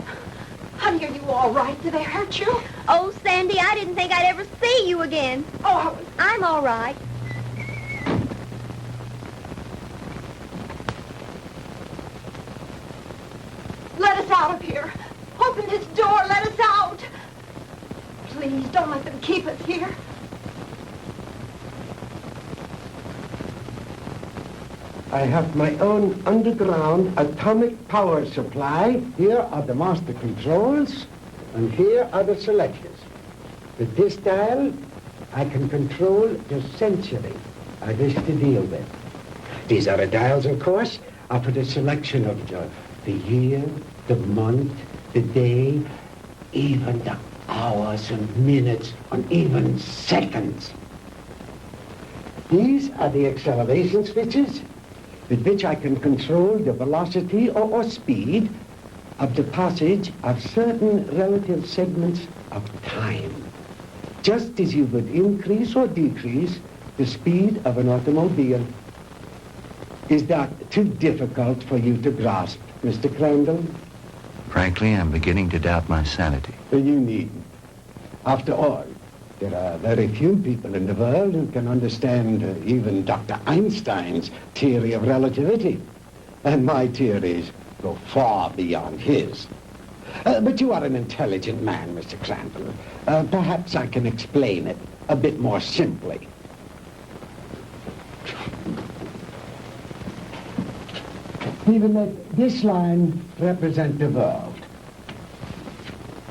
Honey, are you all right? Did they hurt you? Oh, Sandy, I didn't think I'd ever see you again. Oh, I'm all right. let us out of here. Open this door. Let us out. Please, don't let them keep us here. I have my own underground atomic power supply. Here are the master controls, and here are the selectors. With this dial, I can control the century I wish to deal with. These other dials, of course, are for the selection of the year, the month, the day, even the hours and minutes, and even seconds. These are the acceleration switches with which I can control the velocity or speed of the passage of certain relative segments of time, just as you would increase or decrease the speed of an automobile. Is that too difficult for you to grasp, Mr. Crandall? Frankly, I'm beginning to doubt my sanity. You needn't. After all, there are very few people in the world who can understand even Dr. Einstein's theory of relativity. And my theories go far beyond his. But you are an intelligent man, Mr. Crandall. Perhaps I can explain it a bit more simply. We will let this line represent the world,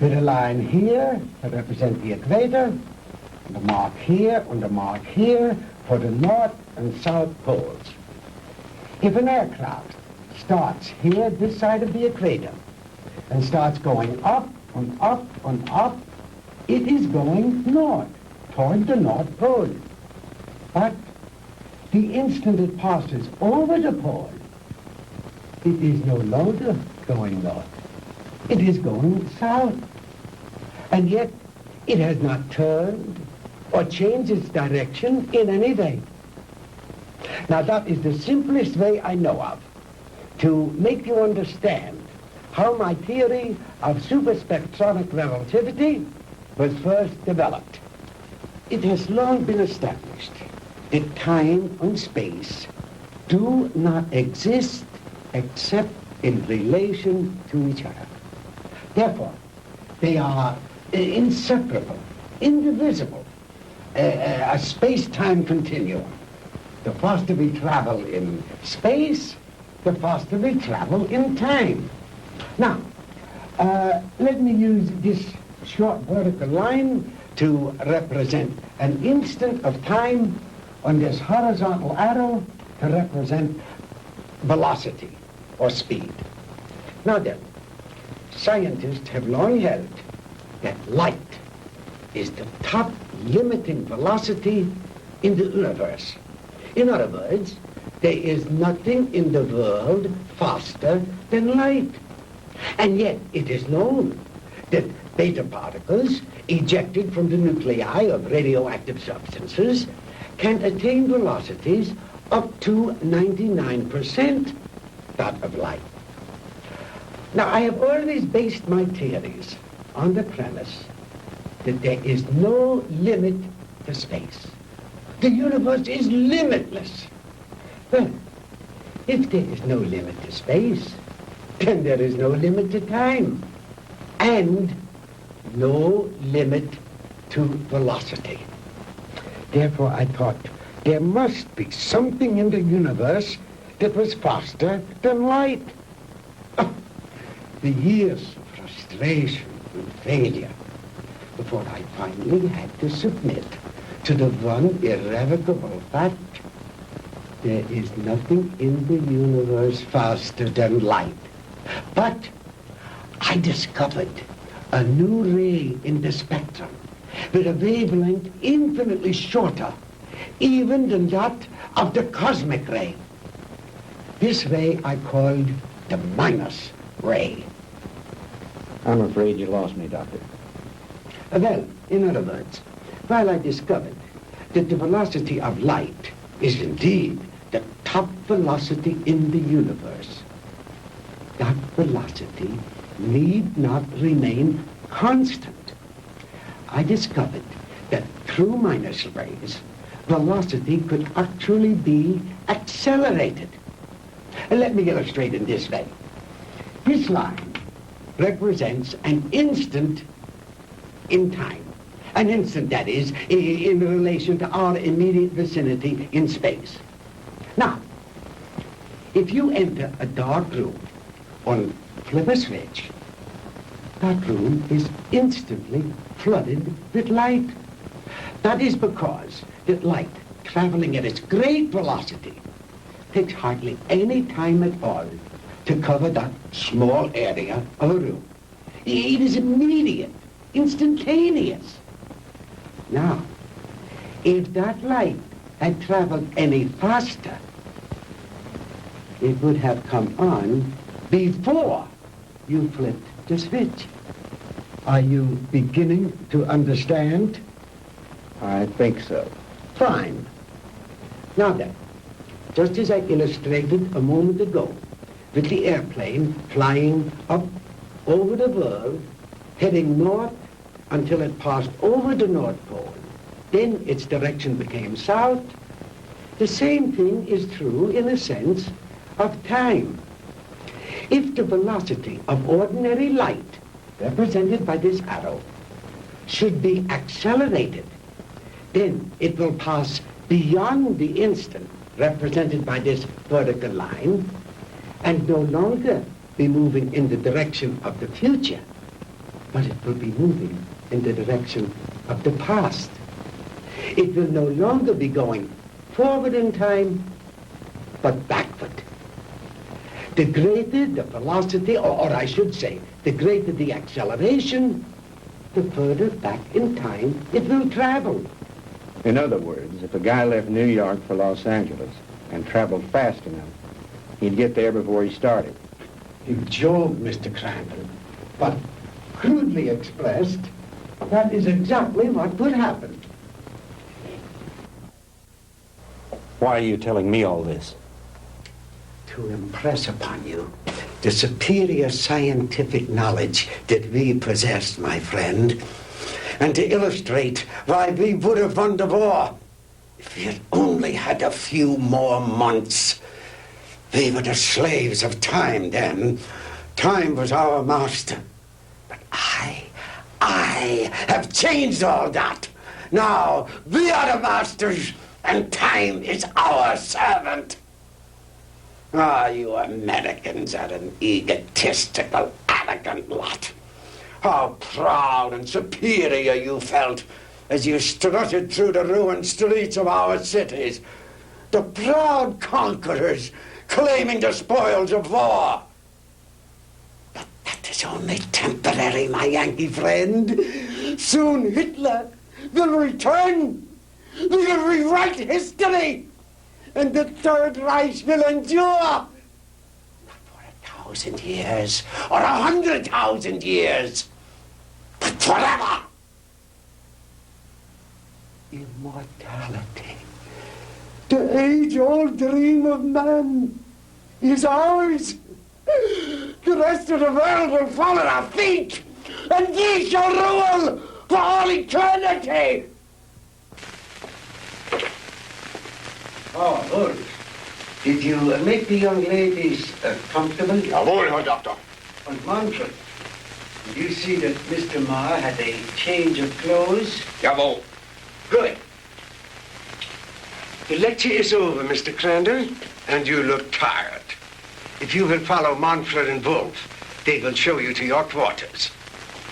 with a line here to represent the equator, and a mark here and a mark here for the north and south poles. If an aircraft starts here, this side of the equator, and starts going up and up and up, it is going north, toward the North Pole. But the instant it passes over the pole, it is no longer going north. It is going south. And yet, it has not turned or changed its direction in any way. Now, that is the simplest way I know of to make you understand how my theory of superspectronic relativity was first developed. It has long been established that time and space do not exist except in relation to each other. Therefore, they are inseparable, indivisible, a space-time continuum. The faster we travel in space, the faster we travel in time. Now, let me use this short vertical line to represent an instant of time, on this horizontal arrow to represent velocity or speed. Now then, scientists have long held that light is the top limiting velocity in the universe. In other words, there is nothing in the world faster than light. And yet it is known that beta particles ejected from the nuclei of radioactive substances can attain velocities up to 99% that of light. Now, I have always based my theories on the premise that there is no limit to space. The universe is limitless. Well, if there is no limit to space, then there is no limit to time, and no limit to velocity. Therefore, I thought there must be something in the universe that was faster than light. Oh, the years of frustration and failure before I finally had to submit to the one irrevocable fact: there is nothing in the universe faster than light. But I discovered a new ray in the spectrum with a wavelength infinitely shorter even than that of the cosmic ray. This ray I called the minus ray. I'm afraid you lost me, Doctor. Well, in other words, while I discovered that the velocity of light is indeed the top velocity in the universe, that velocity need not remain constant. I discovered that through minus rays, velocity could actually be accelerated. Let me illustrate in this way. This line represents an instant in time. An instant, that is, in relation to our immediate vicinity in space. Now, if you enter a dark room or flip a switch, that room is instantly flooded with light. That is because that light, traveling at its great velocity, takes hardly any time at all to cover that small area of a room. It is immediate, instantaneous. Now, if that light had traveled any faster, it would have come on before you flipped the switch. Are you beginning to understand? I think so. Fine. Now then, just as I illustrated a moment ago, with the airplane flying up over the world, heading north until it passed over the North Pole, then its direction became south. The same thing is true, in a sense, of time. If the velocity of ordinary light, represented by this arrow, should be accelerated, then it will pass beyond the instant, represented by this vertical line, and no longer be moving in the direction of the future, but it will be moving in the direction of the past. It will no longer be going forward in time, but backward. The greater the velocity, or I should say, the greater the acceleration, the further back in time it will travel. In other words, if a guy left New York for Los Angeles and traveled fast enough, he'd get there before he started. You joke, Mr. Crandall, but crudely expressed, that is exactly what would happen. Why are you telling me all this? To impress upon you the superior scientific knowledge that we possess, my friend, and to illustrate why we would have won the war if we had only had a few more months. We were the slaves of time then. Time was our master. But I have changed all that. Now we are the masters, and time is our servant. Ah, you Americans are an egotistical, arrogant lot. How proud and superior you felt as you strutted through the ruined streets of our cities. The proud conquerors claiming the spoils of war. It's only temporary, my Yankee friend. Soon Hitler will return. We'll rewrite history. And the Third Reich will endure. Not for 1,000 years or 100,000 years, but forever. Immortality. The age-old dream of man is ours. The rest of the world will fall at our feet, and we shall rule for all eternity. Oh, Holt. Did you make the young ladies comfortable? Jawohl, Herr Doctor. And Manfred, did you see that Mr. Marr had a change of clothes? Jawohl. Good. The lecture is over, Mr. Crandall, and you look tired. If you will follow Manfred and Wolf, they will show you to your quarters.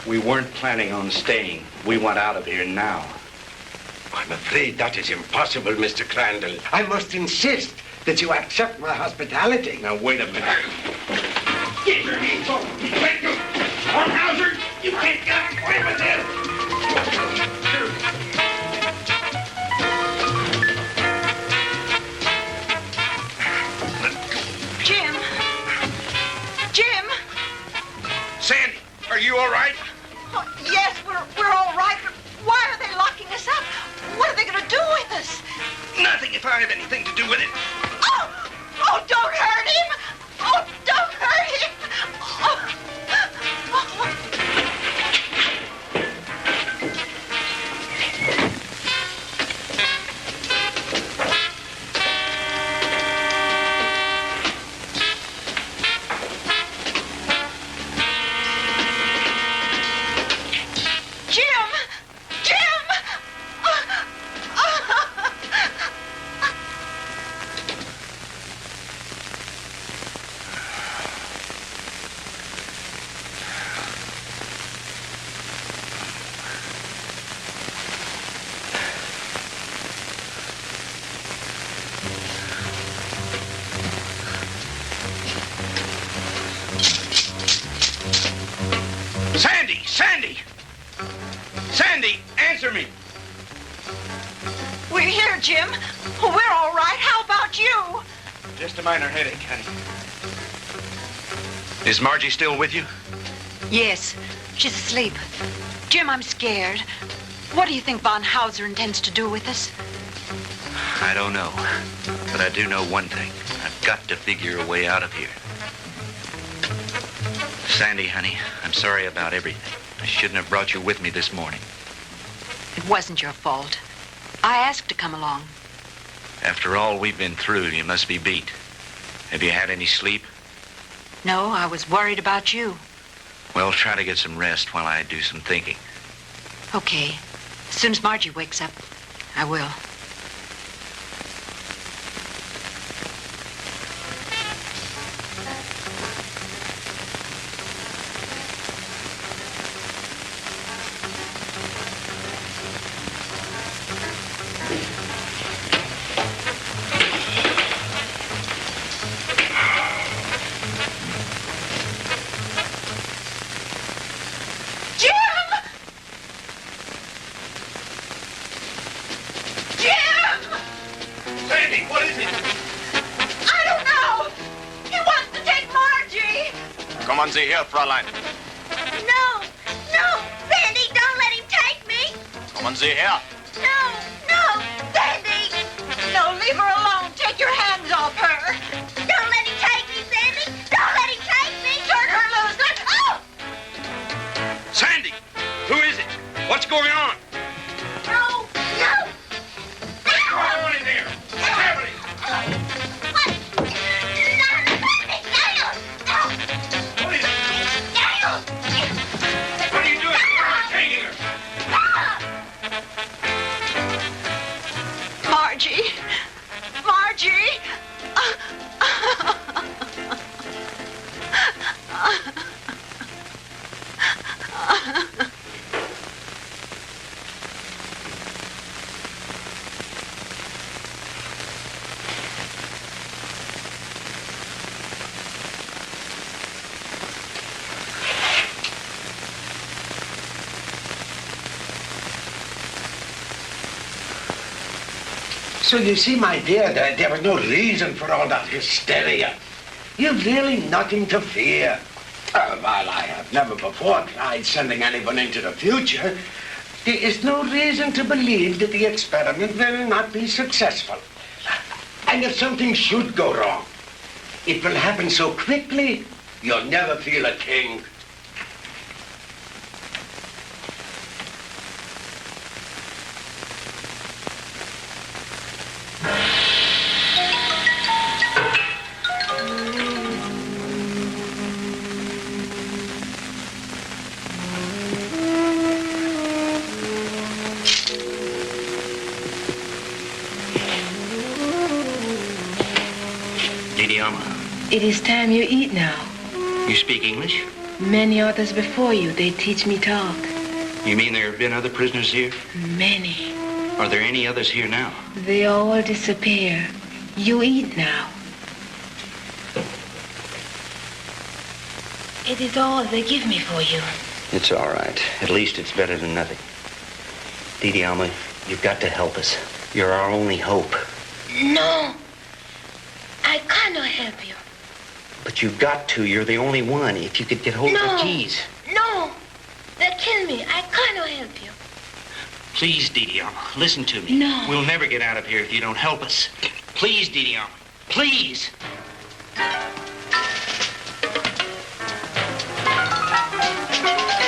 We weren't planning on staying. We want out of here now. I'm afraid that is impossible, Mr. Crandall. I must insist that you accept my hospitality. Now, wait a minute. Get your hands off me. Let go. Von Hauser, you can't get away with this. Jim. Jim. Sandy, are you all right? Oh, yes, we're all right, but why are they locking us up? What are they going to do with us? Nothing if I have anything to do with it. Oh! Oh, don't hurt him! Oh, don't hurt him! Oh. Sandy! Sandy, answer me! We're here, Jim. We're all right. How about you? Just a minor headache, honey. Is Margie still with you? Yes, she's asleep. Jim, I'm scared. What do you think Von Hauser intends to do with us? I don't know. But I do know one thing. I've got to figure a way out of here. Sandy, honey, I'm sorry about everything. I shouldn't have brought you with me this morning. It wasn't your fault. I asked to come along. After all we've been through, you must be beat. Have you had any sleep? No, I was worried about you. Well, try to get some rest while I do some thinking. Okay. As soon as Margie wakes up, I will. Kommen Sie her, Fräulein. No, no, Sandy, don't let him take me. Kommen Sie her. No, Sandy. No, leave her alone. Take your hands off her. Don't let him take me, Sandy. Don't let him take me. Turn her loose. Oh! Sandy, who is it? What's going on? No. What's going on in there? What's happening? What are you doing? Where are you taking her? So you see, my dear, there was no reason for all that hysteria. You've really nothing to fear. While I have never before tried sending anyone into the future, there is no reason to believe that the experiment will not be successful. And if something should go wrong, it will happen so quickly, you'll never feel a thing. It is time you eat now. You speak English? Many others before you, they teach me talk. You mean there have been other prisoners here? Many. Are there any others here now? They all disappear. You eat now. It is all they give me for you. It's all right. At least it's better than nothing. Didi Alma, you've got to help us. You're our only hope. No. I cannot help you. But you've got to. You're the only one. If you could get hold of the keys. No. They'll kill me. I cannot help you. Please, Didi Alma, listen to me. No. We'll never get out of here if you don't help us. Please, Didi Alma. Please.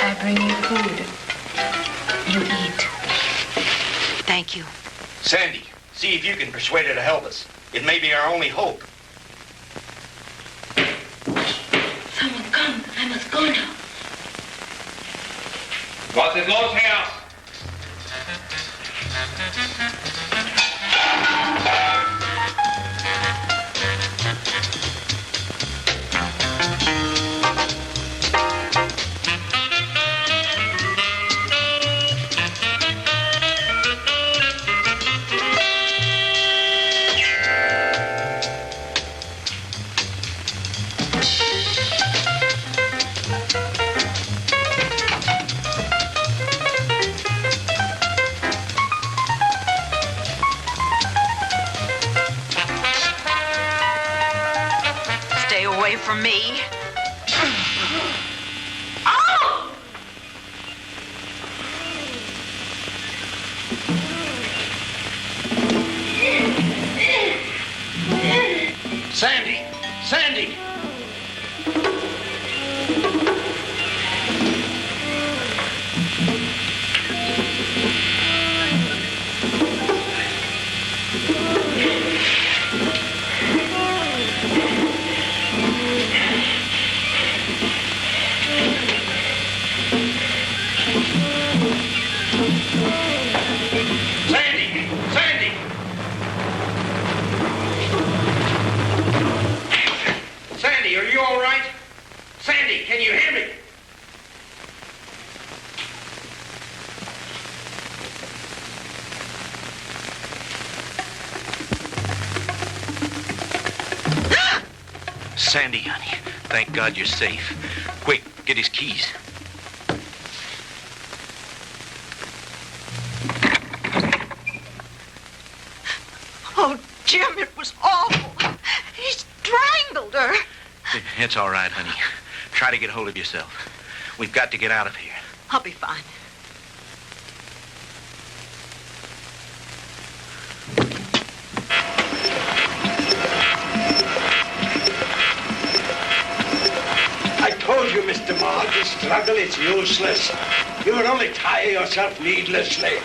I bring you food. You eat. Thank you. Sandy, see if you can persuade her to help us. It may be our only hope. Someone come. I must go now. Was ist los, Herr? From me. Oh! Sandy! Sandy! Can you hear me? Sandy, honey, thank God you're safe. Quick, get his keys. Oh, Jim, it was awful. He strangled her. It's all right, honey. Try to get hold of yourself. We've got to get out of here. I'll be fine. I told you, Mr. Maud, the struggle is useless. You will only tire yourself needlessly.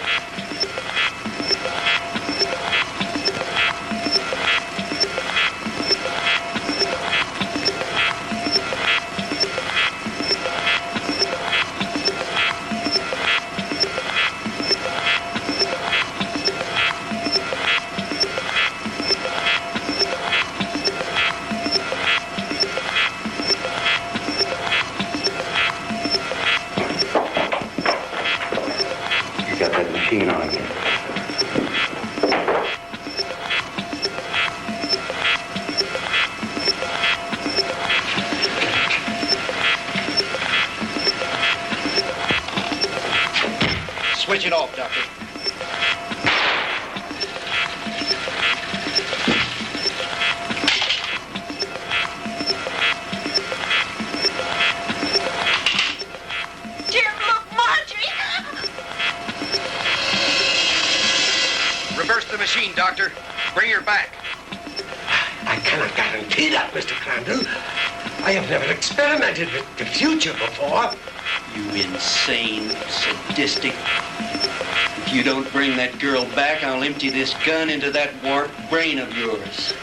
Switch it off, Doctor. machine, Doctor. Bring her back. I cannot guarantee that, Mr. Crandall. I have never experimented with the future before. You insane, sadistic. If you don't bring that girl back, I'll empty this gun into that warped brain of yours.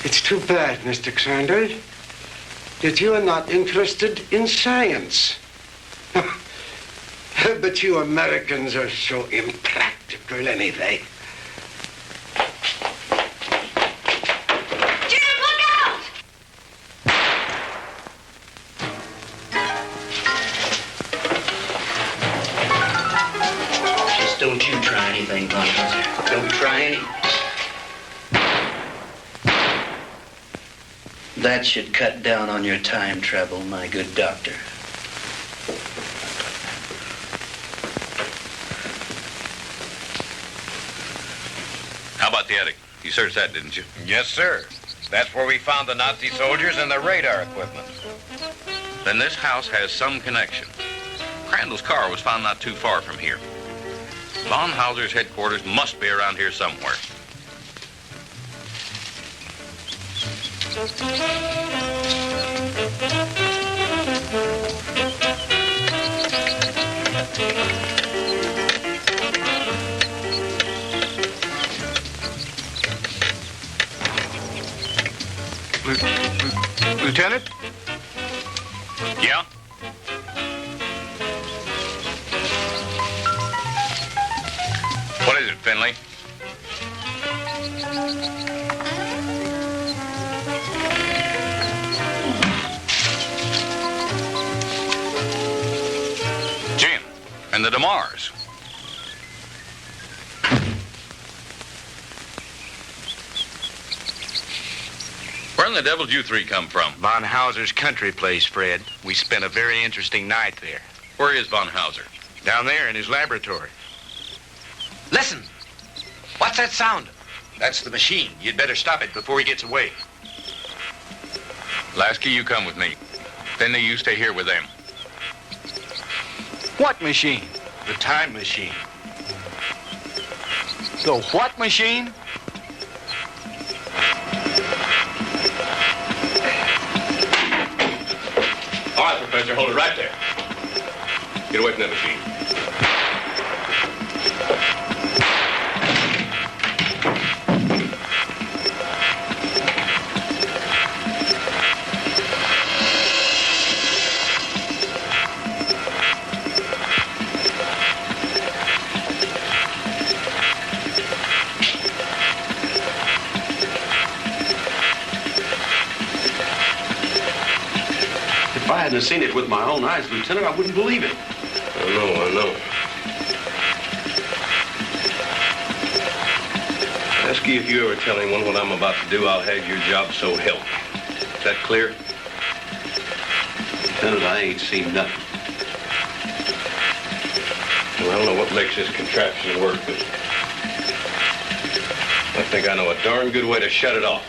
It's too bad, Mr. Crandall, that you are not interested in science. But you Americans are so impractical anyway. Jim, look out! Just don't you try anything, Von Hauser. Don't try any. That should cut down on your time travel, my good doctor. How about the attic? You searched that, didn't you? Yes, sir. That's where we found the Nazi soldiers and their radar equipment. Then this house has some connection. Crandall's car was found not too far from here. Von Hauser's headquarters must be around here somewhere. Lieutenant? Yeah? What is it, Finley? Jim and the DeMars. Where in the devil did you three come from? Von Hauser's country place, Fred. We spent a very interesting night there. Where is Von Hauser? Down there in his laboratory. Listen. What's that sound? That's the machine. You'd better stop it before he gets away. Lasky, you come with me. Finley, you stay here with them. What machine? The time machine. The what machine? All right, Professor, hold it right there. Get away from that machine. If I hadn't seen it with my own eyes, Lieutenant, I wouldn't believe it. I know. Ask you if you ever tell anyone what I'm about to do, I'll have your job so help. Is that clear? Lieutenant, I ain't seen nothing. Well, I don't know what makes this contraption work, but I think I know a darn good way to shut it off.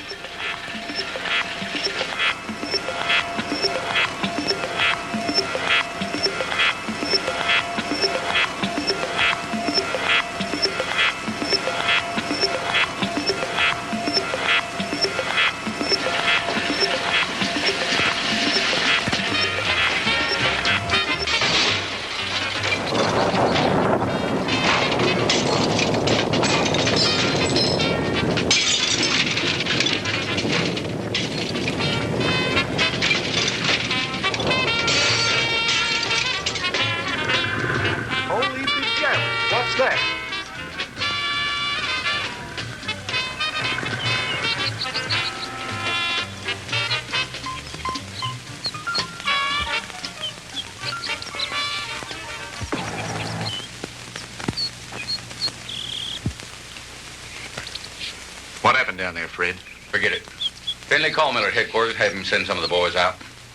happened down there, Fred? Forget it. Finley, call Miller at headquarters. Have him send some of the boys out.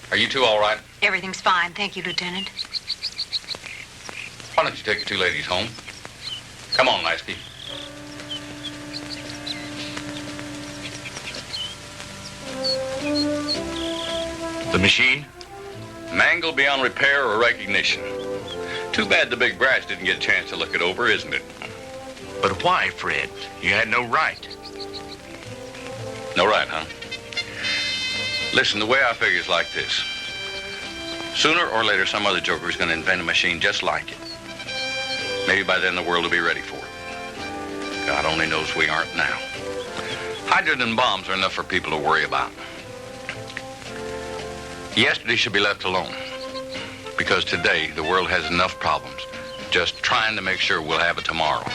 Are you two all right? Everything's fine. Thank you, Lieutenant. Why don't you take the two ladies home? Come on, Lasky. The machine? Mangled beyond repair or recognition. Too bad the big brass didn't get a chance to look it over, isn't it? But why, Fred? You had no right. No right, huh? Listen, the way I figure is like this. Sooner or later, some other joker is going to invent a machine just like it. Maybe by then the world will be ready for it. God only knows we aren't now. Hydrogen bombs are enough for people to worry about. Yesterday should be left alone. Because today, the world has enough problems. Just trying to make sure we'll have it tomorrow.